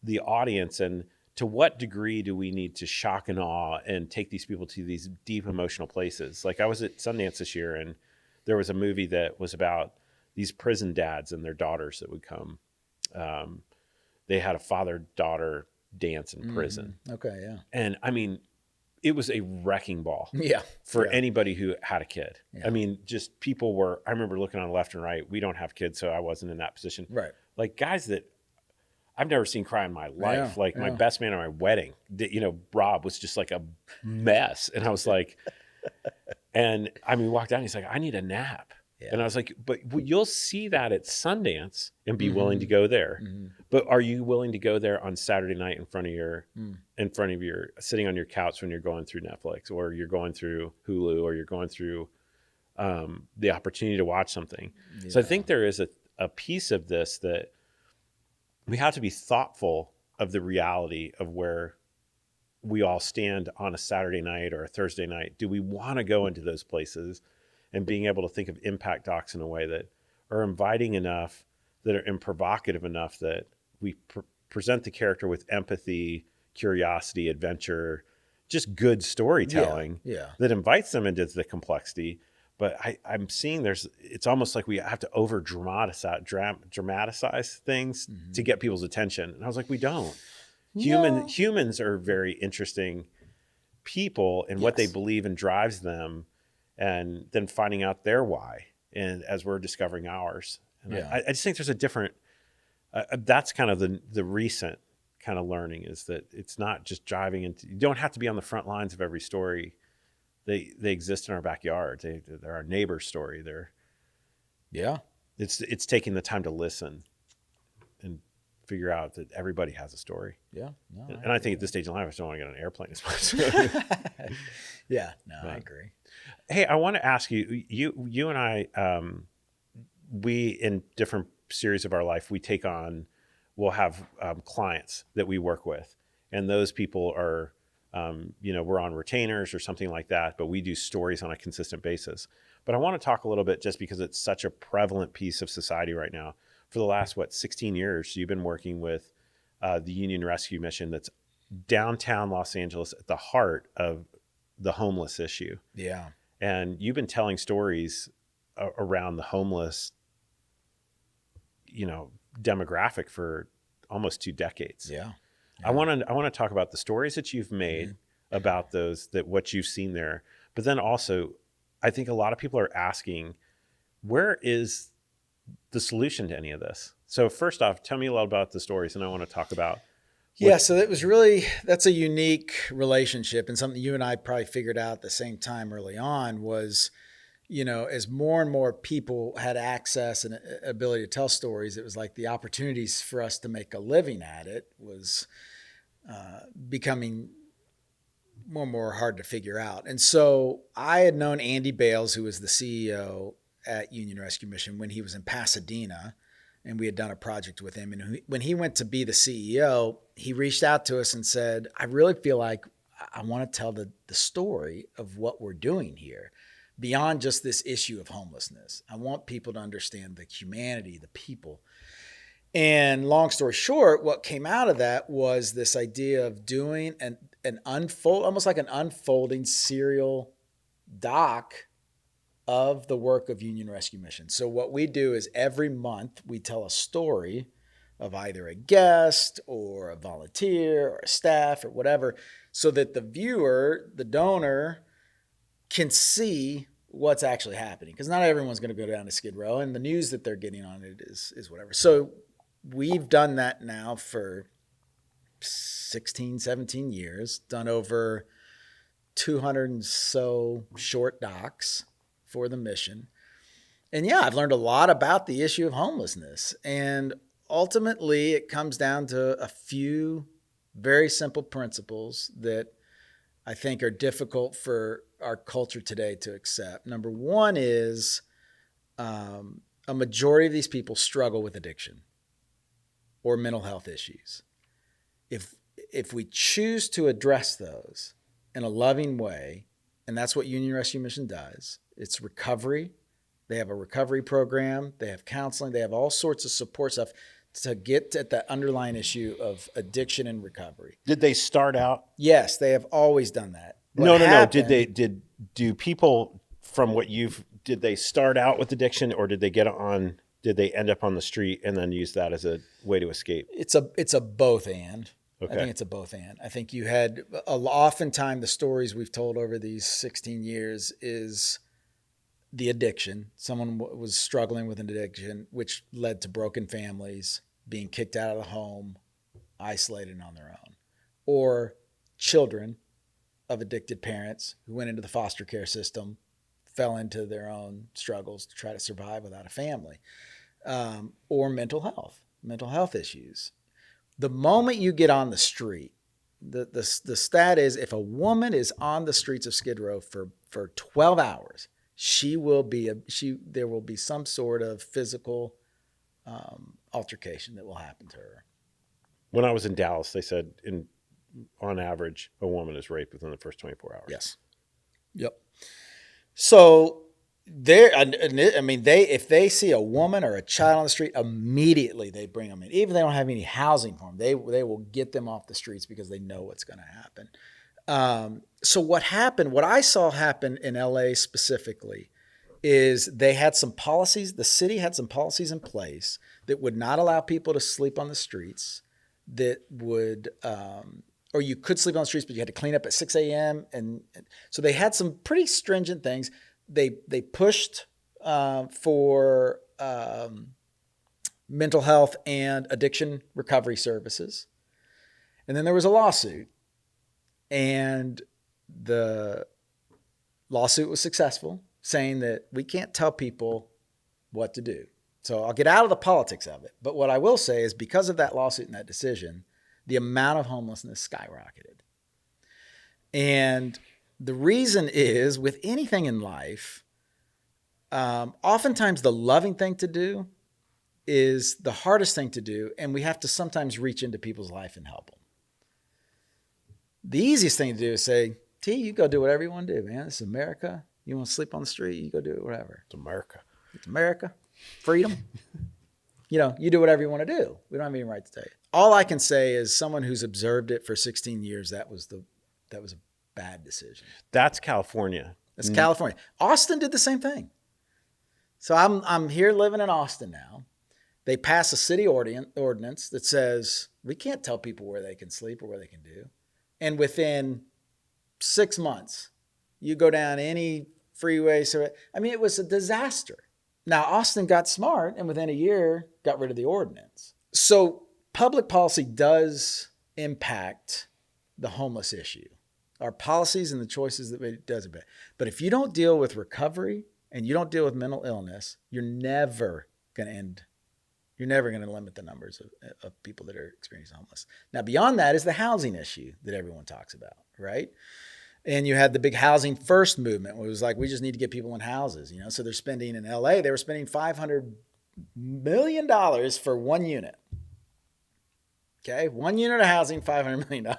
the audience and to what degree do we need to shock and awe and take these people to these deep emotional places. Like I was at Sundance this year, and there was a movie that was about these prison dads and their daughters that would come. They had a father-daughter dance in prison. Okay, yeah. And I mean, it was a wrecking ball for anybody who had a kid. Yeah. I mean, just I remember looking on the left and right. We don't have kids, so I wasn't in that position. Right. Like guys that I've never seen cry in my life. My best man at my wedding, Rob was just like a mess. And I was like, we walked out and he's like, I need a nap. Yeah. And I was like, but you'll see that at Sundance and be willing to go there. Mm-hmm. But are you willing to go there on Saturday night in front of your sitting on your couch when you're going through Netflix or you're going through Hulu or you're going through the opportunity to watch something? Yeah. So I think there is a piece of this that we have to be thoughtful of the reality of where we all stand on a Saturday night or a Thursday night. Do we want to go into those places? And being able to think of impact docs in a way that are inviting enough, and provocative enough that we present the character with empathy, curiosity, adventure, just good storytelling that invites them into the complexity. But I'm seeing it's almost like we have to over dramatize things to get people's attention. And I was like, we don't. Humans are very interesting people and what they believe and drives them. And then finding out their why, and as we're discovering ours. And I just think there's a different. That's kind of the recent kind of learning is that it's not just driving into. You don't have to be on the front lines of every story. They exist in our backyard. They're our neighbor's story. It's taking the time to listen and figure out that everybody has a story. Yeah. No, I think at this stage in life, I just don't want to get on an airplane as much. I agree. Hey, I want to ask you, you and I, we in different series of our life, we'll have clients that we work with. And those people are, we're on retainers or something like that, but we do stories on a consistent basis. But I want to talk a little bit just because it's such a prevalent piece of society right now. For the last, 16 years, you've been working with the Union Rescue Mission that's downtown Los Angeles at the heart of the homeless issue. Yeah. And you've been telling stories around the homeless, demographic for almost 2 decades. Yeah. I want to talk about the stories that you've made about what you've seen there. But then also, I think a lot of people are asking, where is the solution to any of this? So first off, tell me a little about the stories, and I want to talk about. So that's a unique relationship, and something you and I probably figured out at the same time early on was, as more and more people had access and ability to tell stories, it was like the opportunities for us to make a living at it was becoming more and more hard to figure out. And so I had known Andy Bales, who was the CEO at Union Rescue Mission, when he was in Pasadena, and we had done a project with him. And when he went to be the CEO, he reached out to us and said, I really feel like I want to tell the story of what we're doing here beyond just this issue of homelessness. I want people to understand the humanity, the people. And long story short, what came out of that was this idea of doing almost like an unfolding serial doc of the work of Union Rescue Mission. So what we do is every month we tell a story of either a guest or a volunteer or a staff or whatever, so that the viewer, the donor, can see what's actually happening. Because not everyone's going to go down to Skid Row, and the news that they're getting on it is whatever. So we've done that now for 16, 17 years, done over 200 and so short docs for the mission. And yeah, I've learned a lot about the issue of homelessness. And ultimately, it comes down to a few very simple principles that I think are difficult for our culture today to accept. Number one is a majority of these people struggle with addiction or mental health issues. If we choose to address those in a loving way, and that's what Union Rescue Mission does, it's recovery. They have a recovery program. They have counseling. They have all sorts of support stuff to get at that underlying issue of addiction and recovery. Did they start out? Yes, they have always done that. No. Do people from what did they start out with addiction, or did they end up on the street and then use that as a way to escape? It's a both and. Okay. I think it's a both and. I think you had oftentimes the stories we've told over these 16 years is the addiction. Someone was struggling with an addiction, which led to broken families, being kicked out of the home, isolated on their own, or children of addicted parents who went into the foster care system, fell into their own struggles to try to survive without a family, or mental health issues. The moment you get on the street, the stat is if a woman is on the streets of Skid Row for 12 hours, there will be some sort of physical altercation that will happen to her. When I was in Dallas, they said on average, a woman is raped within the first 24 hours. Yes. Yep. So if they see a woman or a child on the street, immediately they bring them in. Even if they don't have any housing for them, they will get them off the streets because they know what's going to happen. So what I saw happen in LA specifically is they had some policies. The city had some policies in place that would not allow people to sleep on the streets, that would, or you could sleep on the streets, but you had to clean up at 6 a.m. And so they had some pretty stringent things. They pushed for mental health and addiction recovery services. And then there was a lawsuit. And the lawsuit was successful, saying that we can't tell people what to do. So I'll get out of the politics of it. But what I will say is because of that lawsuit and that decision, the amount of homelessness skyrocketed. And the reason is, with anything in life, oftentimes the loving thing to do is the hardest thing to do, and we have to sometimes reach into people's life and help them. The easiest thing to do is say, T, you go do whatever you want to do, man. This is America. You want to sleep on the street, you go do it, whatever. It's America. It's America. Freedom. You do whatever you want to do. We don't have any right to tell you. All I can say is, someone who's observed it for 16 years, that was a bad decision. That's California. That's California. Austin did the same thing. So I'm here living in Austin now. They pass a city ordinance that says we can't tell people where they can sleep or where they can do. And within 6 months, you go down any freeway. It was a disaster. Now, Austin got smart and within a year got rid of the ordinance. So public policy does impact the homeless issue. Our policies and the choices that it does impact. But if you don't deal with recovery and you don't deal with mental illness, you're never going to end You're never going to limit the numbers of people that are experiencing homeless. Now, beyond that is the housing issue that everyone talks about, right? And you had the big housing first movement where it was like, we just need to get people in houses, So they're spending in LA, they were spending $500 million for one unit. Okay. One unit of housing, $500 million.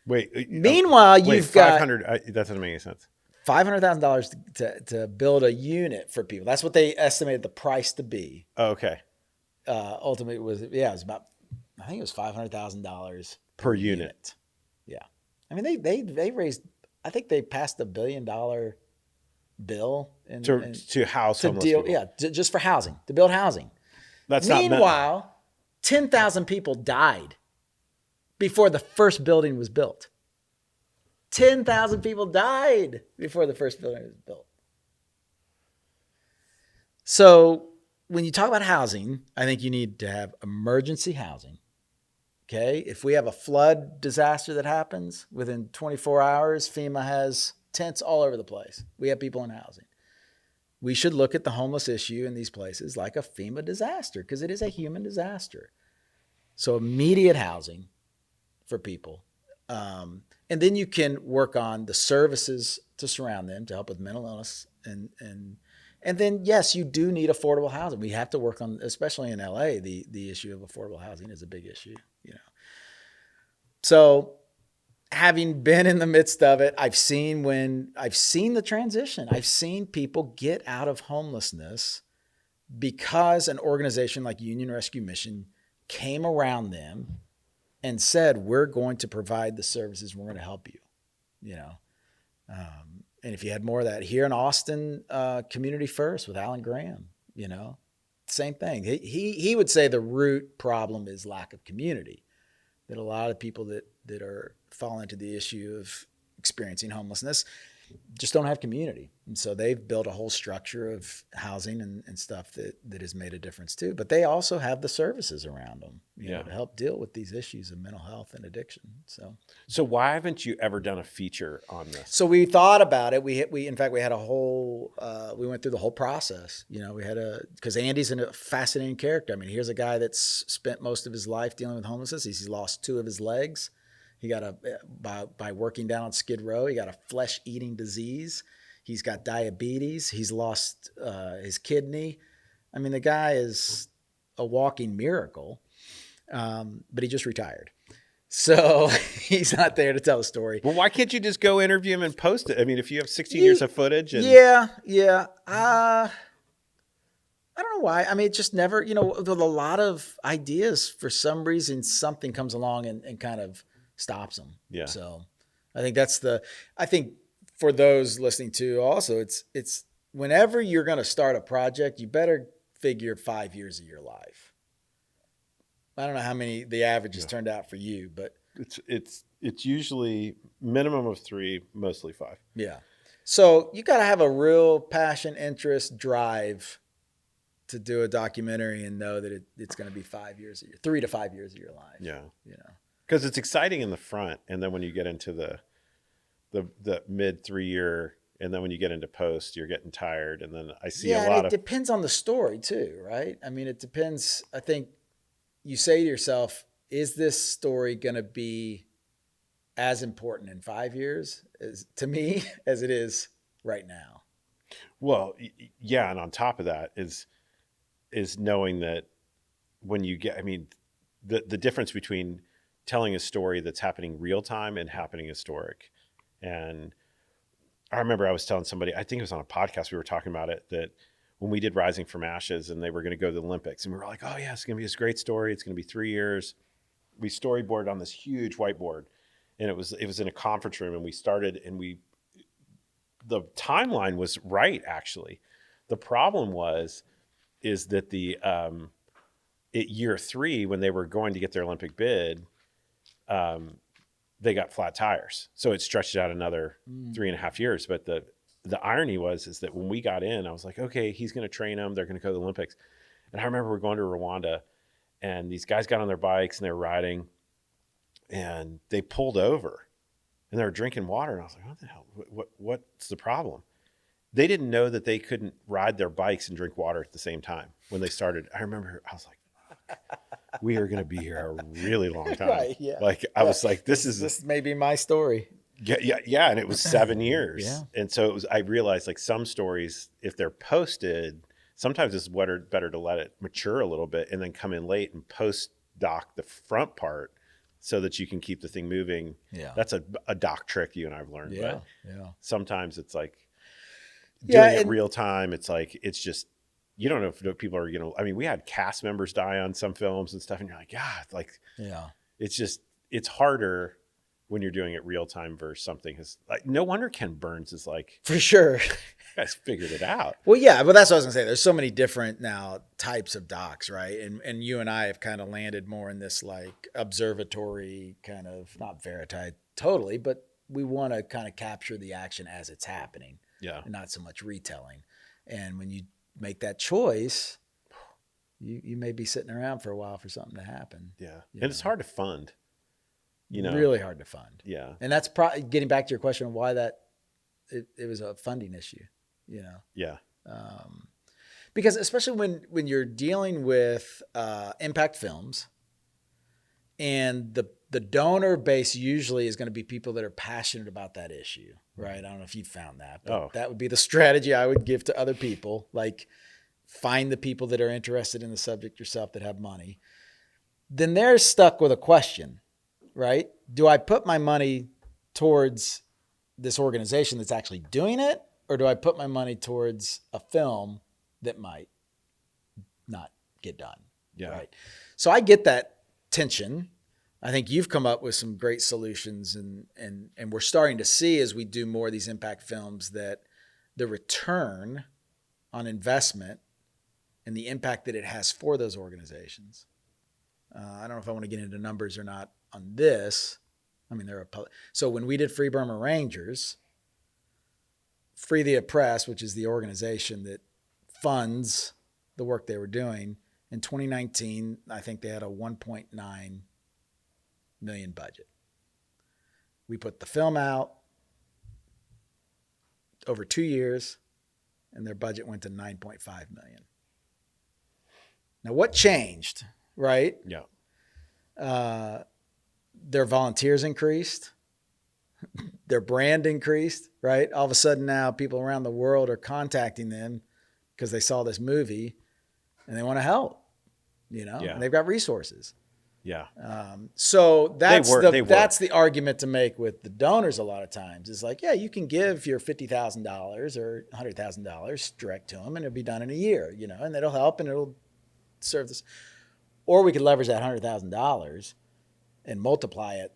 Wait. Meanwhile, you've got 500. That doesn't make any sense. $500,000 to build a unit for people. That's what they estimated the price to be. Oh, okay. Ultimately, it was about, I think it was $500,000 Per unit. Yeah. I mean, they raised, I think they passed $1 billion bill to house homeless people. Yeah, just for housing, to build housing. Meanwhile, 10,000 people died before the first building was built. 10,000 people died before the first building was built. So when you talk about housing, I think you need to have emergency housing. Okay. If we have a flood disaster that happens within 24 hours, FEMA has tents all over the place. We have people in housing. We should look at the homeless issue in these places like a FEMA disaster because it is a human disaster. So immediate housing for people. And then you can work on the services to surround them to help with mental illness. And then, yes, you do need affordable housing. We have to work on, especially in LA, the issue of affordable housing is a big issue, So having been in the midst of it, I've seen the transition. I've seen people get out of homelessness because an organization like Union Rescue Mission came around them and said, we're going to provide the services. We're going to help you, and if you had more of that here in Austin, Community First with Alan Graham, same thing. He would say the root problem is lack of community, that a lot of people that are fall into the issue of experiencing homelessness just don't have community. And so they've built a whole structure of housing and stuff that has made a difference too. But they also have the services around them, to help deal with these issues of mental health and addiction. So why haven't you ever done a feature on this? So we thought about it. We in fact, we had a whole, we went through the whole process. Because Andy's a fascinating character. I mean, here's a guy that's spent most of his life dealing with homelessness. He's lost 2 of his legs. He got by working down on Skid Row, he got a flesh-eating disease. He's got diabetes. He's lost his kidney. I mean, the guy is a walking miracle, but he just retired. So he's not there to tell the story. Well, why can't you just go interview him and post it? I mean, if you have 16 years of footage. Yeah. I don't know why. I mean, it just never, with a lot of ideas, for some reason, something comes along and kind of stops them. Yeah. So I think I think for those listening to also, it's whenever you're going to start a project, you better figure 5 years of your life. I don't know how many the average has turned out for you, but it's usually minimum of 3, mostly 5. Yeah. So you got to have a real passion, interest, drive to do a documentary and know that it's going to be 3 to 5 years of your life. Yeah. Because it's exciting in the front, and then when you get into the mid 3 year, and then when you get into post, you're getting tired, and then I see a lot of. It depends on the story too, right? I mean, it depends. I think you say to yourself, "Is this story going to be as important in 5 years to me as it is right now?" Well, yeah, and on top of that is knowing that when you get, I mean, the difference between telling a story that's happening real time and happening historic. And I remember I was telling somebody, I think it was on a podcast, we were talking about it, that when we did Rising from Ashes and they were going to go to the Olympics, and we were like, oh yeah, it's going to be this great story. It's going to be 3 years. We storyboarded on this huge whiteboard, and it was in a conference room, and we started, and the timeline was right, actually. The problem is that at year 3, when they were going to get their Olympic bid, they got flat tires. So it stretched out another 3.5 years. But the irony is that when we got in, I was like, okay, he's going to train them. They're going to go to the Olympics. And I remember we're going to Rwanda, and these guys got on their bikes and they were riding, and they pulled over and they were drinking water. And I was like, what the hell? What's the problem? they didn't know that they couldn't ride their bikes and drink water at the same time when they started. I remember I was like, we are going to be here a really long time. Right, yeah. Like I was like, This may be my story. Yeah. And it was 7 years. Yeah. And so I realized like some stories, if they're posted, sometimes it's better to let it mature a little bit and then come in late and post doc the front part so that you can keep the thing moving. Yeah. That's a doc trick you and I've learned. Yeah. But Yeah. sometimes it's like Yeah, doing it and- real time. It's like, it's just, you don't know if people are, I mean, we had cast members die on some films and stuff and you're like, yeah, like, Yeah. it's just, it's harder when you're doing it real time versus something is like, no wonder Ken Burns is like, For sure. you guys figured it out. Well, yeah, but that's what I was gonna say. There's so many different now types of docs, right? And you and I have kind of landed more in this like observatory kind of, not verite totally, but we want to kind of capture the action as it's happening. Yeah. And not so much retelling. And when you make that choice, you may be sitting around for a while for something to happen. Yeah. You And it's hard to fund, really hard to fund. Yeah. And that's probably getting back to your question of why that it was a funding issue, Yeah. because especially when you're dealing with impact films, and the donor base usually is going to be people that are passionate about that issue, right? I don't know if you found that, but that would be the strategy I would give to other people. Like, find the people that are interested in the subject yourself that have money. Then they're stuck with a question, right? Do I put my money towards this organization that's actually doing it, or do I put my money towards a film that might not get done? Yeah. Right. So I get that tension. I think you've come up with some great solutions, and we're starting to see as we do more of these impact films that the return on investment and the impact that it has for those organizations. I don't know if I want to get into numbers or not on this. I mean, so when we did Free Burma Rangers, Free the Oppressed, which is the organization that funds the work they were doing, in 2019, I think they had a 1.9 million budget. We put the film out over 2 years, and their budget went to 9.5 million. Now, what changed, right? Yeah. Their volunteers increased. Their brand increased, right? All of a sudden now people around the world are contacting them because they saw this movie and they want to help, Yeah. and they've got resources. Yeah. So that's They the argument to make with the donors a lot of times. Is like, yeah, you can give your $50,000 or $100,000 direct to them and it'll be done in a year, and it'll help and it'll serve this. Or we could leverage that $100,000 and multiply it.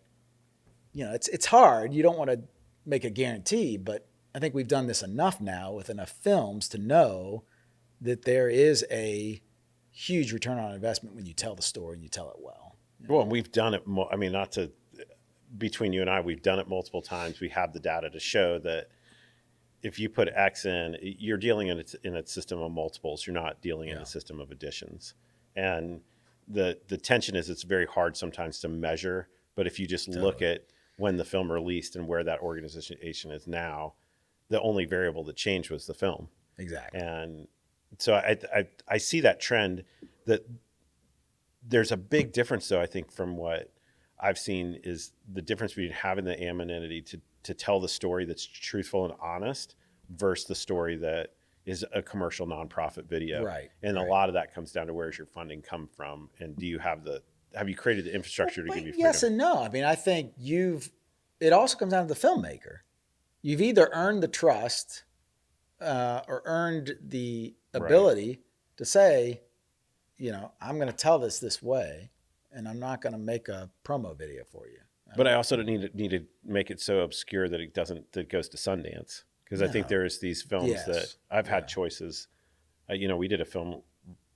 It's hard. You don't want to make a guarantee, but I think we've done this enough now with enough films to know that there is a huge return on investment when you tell the story and you tell it well. Well, and we've done it. I mean, between you and I, we've done it multiple times. We have the data to show that if you put X in, you're dealing in a system of multiples. You're not dealing in a system of additions. And the tension is it's very hard sometimes to measure. But if you just look at when the film released and where that organization is now, the only variable that changed was the film. Exactly. And so I see that trend. That there's a big difference, though, I think, from what I've seen is the difference between having the anonymity to tell the story that's truthful and honest versus the story that is a commercial nonprofit video. Right. And a lot of that comes down to where's your funding come from, and do you have you created the infrastructure to give you freedom? Yes and no. I mean, I think it also comes down to the filmmaker. You've either earned the trust or earned the ability to say, I'm going to tell this way, and I'm not going to make a promo video for you. But I also don't need to make it so obscure that it goes to Sundance, because I think there's these films that I've had choices. We did a film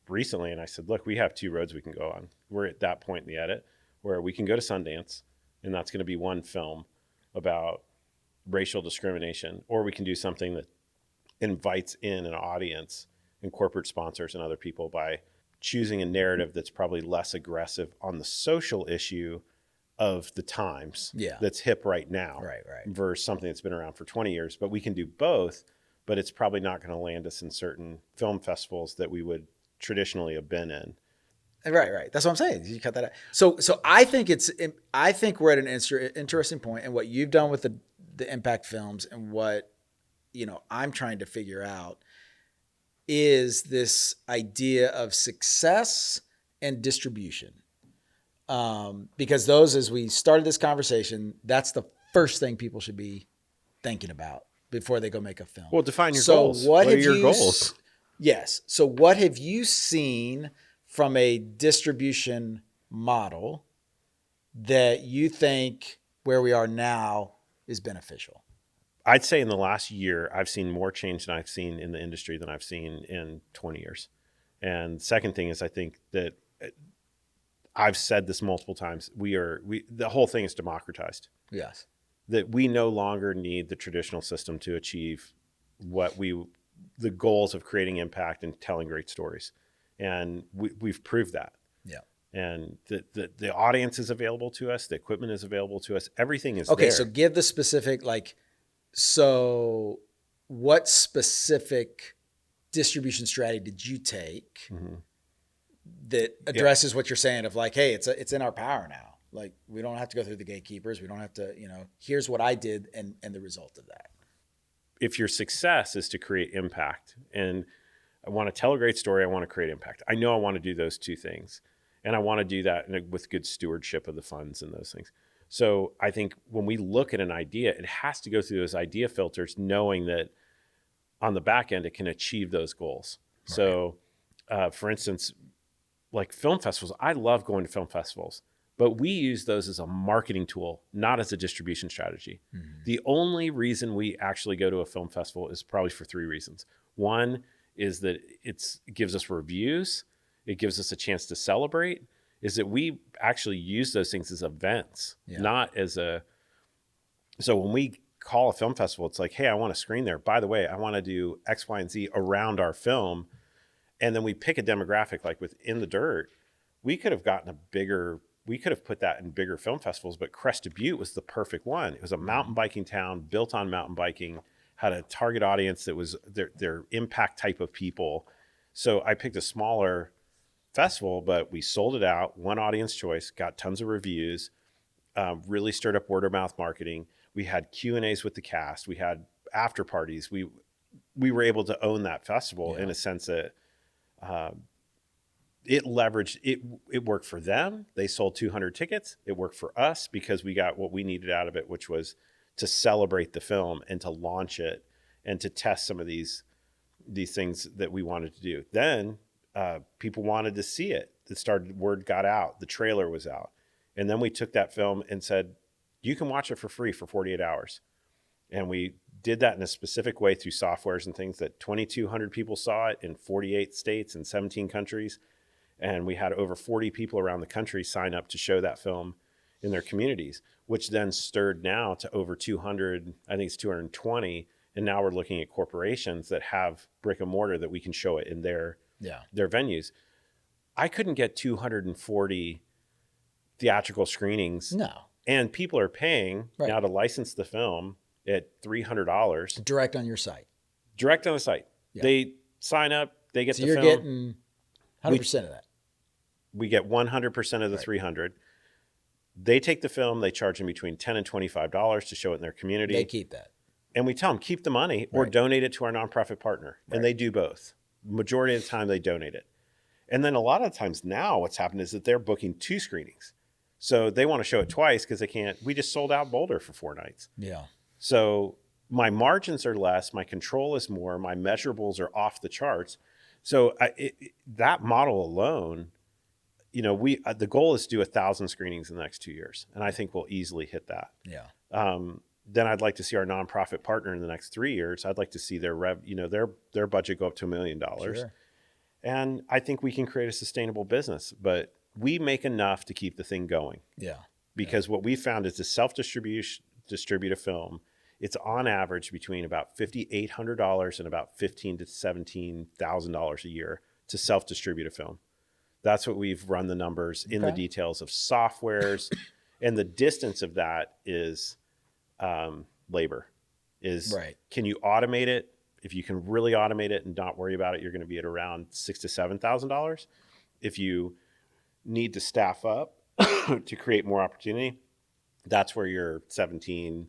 recently, and I said, look, we have 2 roads we can go on. We're at that point in the edit where we can go to Sundance, and that's going to be one film about racial discrimination, or we can do something that invites in an audience and corporate sponsors and other people by choosing a narrative that's probably less aggressive on the social issue of the times that's hip right now right. versus something that's been around for 20 years. But we can do both. but it's probably not going to land us in certain film festivals that we would traditionally have been in. Right. That's what I'm saying. You cut that out. So I think we're at an interesting point, and what you've done with the impact films, and what I'm trying to figure out is this idea of success and distribution. Because those, as we started this conversation, that's the first thing people should be thinking about before they go make a film. Well, define your goals. What are your goals? Yes. So what have you seen from a distribution model that you think where we are now is beneficial? I'd say in the last year, I've seen more change than I've seen in the industry than I've seen in 20 years. And second thing is, I think that I've said this multiple times. The whole thing is democratized. Yes. That we no longer need the traditional system to achieve the goals of creating impact and telling great stories. And we've proved that. Yeah. And the audience is available to us. The equipment is available to us. Everything is okay, there. So give the specific, so what specific distribution strategy did you take that addresses what you're saying of hey, it's in our power now. We don't have to go through the gatekeepers. We don't have to, here's what I did and the result of that. If your success is to create impact, and I want to tell a great story, I want to create impact. I know I want to do those two things, and I want to do that with good stewardship of the funds and those things. So I think when we look at an idea, it has to go through those idea filters, knowing that on the back end, it can achieve those goals. Right. So for instance, film festivals, I love going to film festivals, but we use those as a marketing tool, not as a distribution strategy. Mm-hmm. The only reason we actually go to a film festival is probably for three reasons. One is that it gives us reviews. It gives us a chance to celebrate. Is that we actually use those things as events, not as so when we call a film festival, it's hey, I want to screen there. By the way, I want to do X, Y, and Z around our film. And then we pick a demographic, within the dirt. We could have put that in bigger film festivals, but Crested Butte was the perfect one. It was a mountain biking town built on mountain biking, had a target audience that was their impact type of people. So I picked a smaller festival, but we sold it out, one audience choice, got tons of reviews, really stirred up word of mouth marketing. We had Q&As with the cast. We had after parties. We were able to own that festival in a sense that it leveraged it. It worked for them. They sold 200 tickets. It worked for us because we got what we needed out of it, which was to celebrate the film and to launch it and to test some of these things that we wanted to do. Then people wanted to see it. Word got out. The trailer was out. And then we took that film and said, you can watch it for free for 48 hours. And we did that in a specific way through softwares and things that 2,200 people saw it in 48 states and 17 countries. And we had over 40 people around the country sign up to show that film in their communities, which then stirred now to over 200, I think it's 220. And now we're looking at corporations that have brick and mortar that we can show it in their venues. I couldn't get 240 theatrical screenings. No. And people are paying now to license the film at $300. Direct on your site. Direct on the site. Yeah. They sign up, they get the film. So you're getting 100% of that. We get 100% of the 300. They take the film, they charge them between $10 and $25 to show it in their community. They keep that. And we tell them, keep the money or donate it to our nonprofit partner. Right. And they do both. Majority of the time, they donate it. And then a lot of times now what's happened is that they're booking 2 screenings. So they want to show it twice because they can't. We just sold out Boulder for 4 nights. Yeah. So my margins are less. My control is more. My measurables are off the charts. So that model alone, the goal is to do 1,000 screenings in the next 2 years. And I think we'll easily hit that. Yeah. Then I'd like to see our nonprofit partner in the next 3 years. I'd like to see their budget go up to $1 million. Sure. And I think we can create a sustainable business, but we make enough to keep the thing going. Yeah. Because what we found is to distribute a film, it's on average between about $5,800 and about $15,000 to $17,000 a year to self-distribute a film. That's what we've run the numbers in the details of softwares. And the distance of that is labor. Can you automate it? If you can really automate it and not worry about it, you're going to be at around $6,000 to $7,000. If you need to staff up to create more opportunity, that's where you're 17,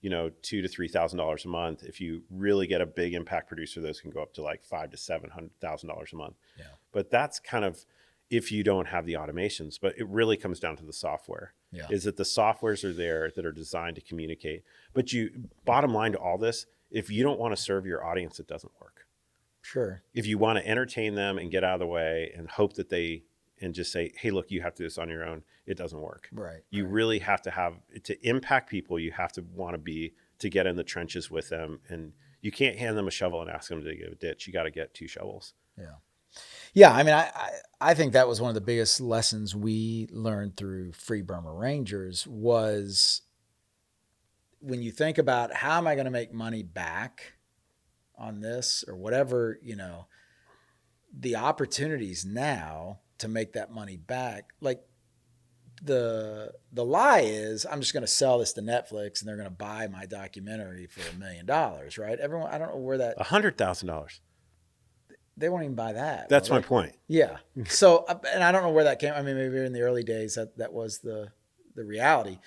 $2,000 to $3,000 a month. If you really get a big impact producer, those can go up to like $500,000 to $700,000 a month. Yeah. But that's kind of if you don't have the automations. But it really comes down to the software. Yeah. Is that the softwares are there that are designed to communicate. But bottom line to all this, if you don't want to serve your audience, it doesn't work. Sure. If you want to entertain them and get out of the way and hope that and just say, hey, look, you have to do this on your own, it doesn't work. Right. You really have to impact people, you have to want to get in the trenches with them. And you can't hand them a shovel and ask them to dig a ditch. You got to get 2 shovels. Yeah. Yeah. I mean, I think that was one of the biggest lessons we learned through Free Burma Rangers was when you think about how am I going to make money back on this or whatever, the opportunities now to make that money back. Like the lie is I'm just going to sell this to Netflix and they're going to buy my documentary for $1 million, right? Everyone, I don't know where that $100,000. They won't even buy that. That's my point. Yeah. So, and I don't know where that came. I mean, maybe in the early days that was the reality.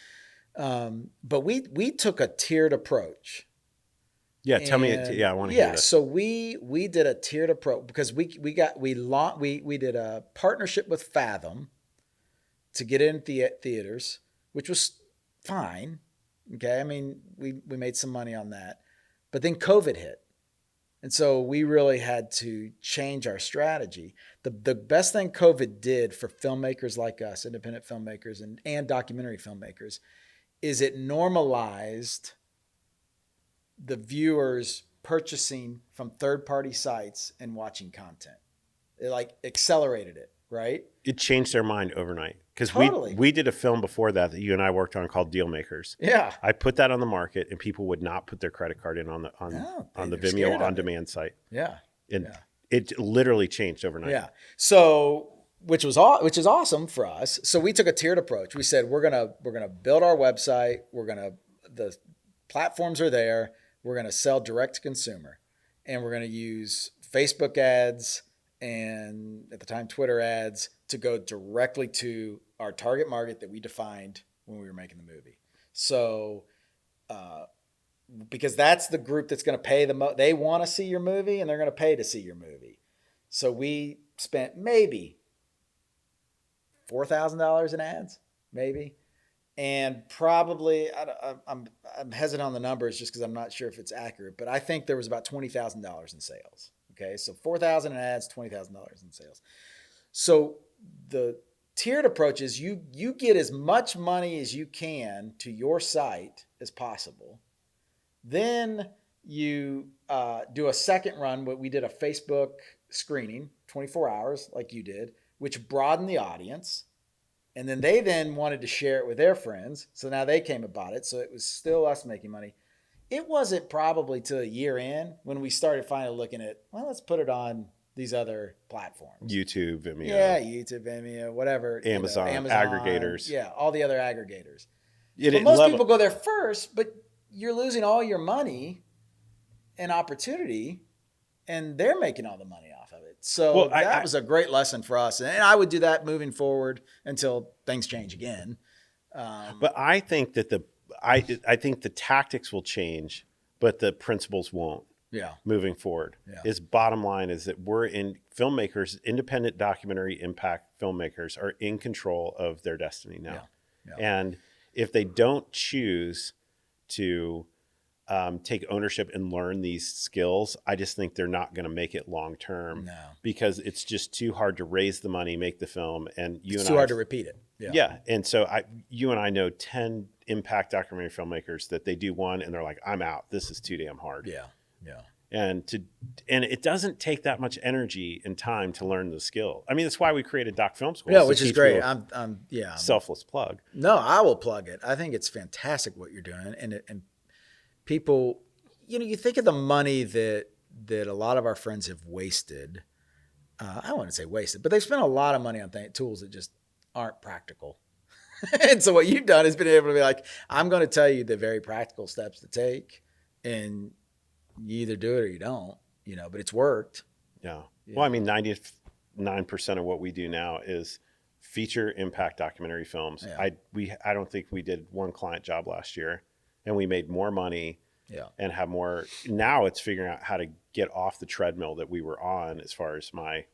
But we took a tiered approach. Yeah. Tell me. Yeah. I want to hear this. So we did a tiered approach because we did a partnership with Fathom to get in theaters, which was fine. Okay. I mean, we made some money on that, but then COVID hit. And so we really had to change our strategy. The best thing COVID did for filmmakers like us, independent filmmakers and documentary filmmakers, is it normalized the viewers purchasing from third-party sites and watching content. It like accelerated it, right? It changed their mind overnight. Because Totally. we did a film before that you and I worked on called Deal Makers. Yeah. I put that on the market and people would not put their credit card in on the Vimeo on demand site. Yeah. And it literally changed overnight. Yeah. So which is awesome for us. So we took a tiered approach. We said we're gonna build our website. The platforms are there. We're gonna sell direct to consumer, and we're gonna use Facebook ads and at the time Twitter ads to go directly to our target market that we defined when we were making the movie. So because that's the group that's going to pay they want to see your movie and they're going to pay to see your movie. So we spent maybe $4,000 in ads, maybe. And probably, I'm hesitant on the numbers just because I'm not sure if it's accurate, but I think there was about $20,000 in sales. Okay, so $4,000 in ads, $20,000 in sales. So the tiered approach is you get as much money as you can to your site as possible. Then you do a second run. We did a Facebook screening, 24 hours, like you did, which broadened the audience. And then they wanted to share it with their friends. So now they came about it. So it was still us making money. It wasn't probably till a year in when we started finally looking at, well, let's put it on these other platforms. YouTube, Vimeo. Yeah, YouTube, Vimeo, whatever. Amazon, aggregators. Yeah, all the other aggregators. But most people go there first, but you're losing all your money and opportunity, and they're making all the money off of it. So that was a great lesson for us. And I would do that moving forward until things change again. But I think that I think the tactics will change, but the principles won't. Yeah. Moving forward. Yeah. Is bottom line is that independent documentary impact filmmakers are in control of their destiny now. Yeah. And if they don't choose to take ownership and learn these skills, I just think they're not going to make it long term. No. Because it's just too hard to raise the money, make the film, and it's too hard to repeat it. Yeah. And so you and I know 10 impact documentary filmmakers that they do one and they're like, I'm out. This is too damn hard. Yeah. Yeah. And it doesn't take that much energy and time to learn the skill. I mean, that's why we created Doc Film School. Yeah, which is great. Selfless plug. No, I will plug it. I think it's fantastic what you're doing. And people, you think of the money that a lot of our friends have wasted. I wouldn't say wasted, but they've spent a lot of money on tools that just aren't practical. And so what you've done is been able to be like, I'm going to tell you the very practical steps to take, and you either do it or you don't, but it's worked. Yeah. Well, I mean, 99% of what we do now is feature impact documentary films. Yeah. I don't think we did one client job last year, and we made more money and have more. Now it's figuring out how to get off the treadmill that we were on as far as my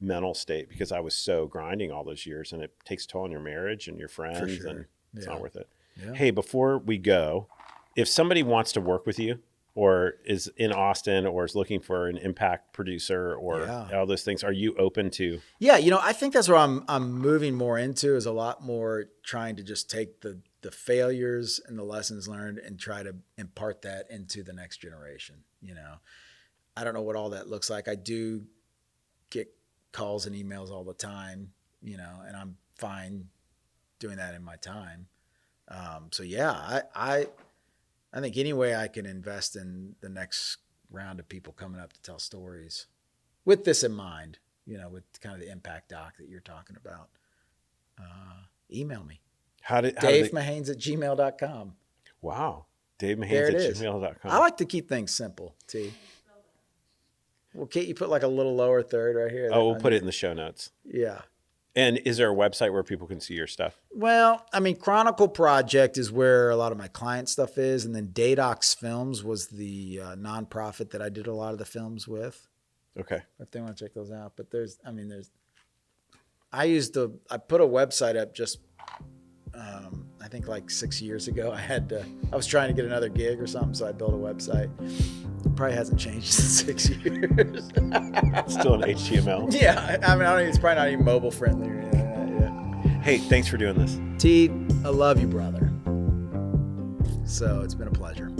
mental state, because I was so grinding all those years, and it takes a toll on your marriage and your friends, and it's not worth it. Yeah. Hey, before we go, if somebody wants to work with you or is in Austin or is looking for an impact producer or all those things, are you open to? Yeah. I think that's where I'm moving more into, is a lot more trying to just take the failures and the lessons learned and try to impart that into the next generation. I don't know what all that looks like. I do get calls and emails all the time, and I'm fine doing that in my time. So yeah, I think any way I can invest in the next round of people coming up to tell stories with this in mind, with kind of the impact doc that you're talking about, email me. Dave Mahanes at gmail.com. Wow. Dave Mahanes at gmail.com. I like to keep things simple, T. Well, can't you put like a little lower third right here? Oh, we'll put it in the show notes. Yeah. And is there a website where people can see your stuff? Well, I mean, Chronicle Project is where a lot of my client stuff is. And then Dadox Films was the nonprofit that I did a lot of the films with. Okay. If they want to check those out. But I put a website up just, I think like 6 years ago. I was trying to get another gig or something, so I built a website. It probably hasn't changed in 6 years. Still in HTML. Yeah, I mean, it's probably not even mobile friendly or anything like that. Yeah. Hey, thanks for doing this. T, I love you, brother. So it's been a pleasure.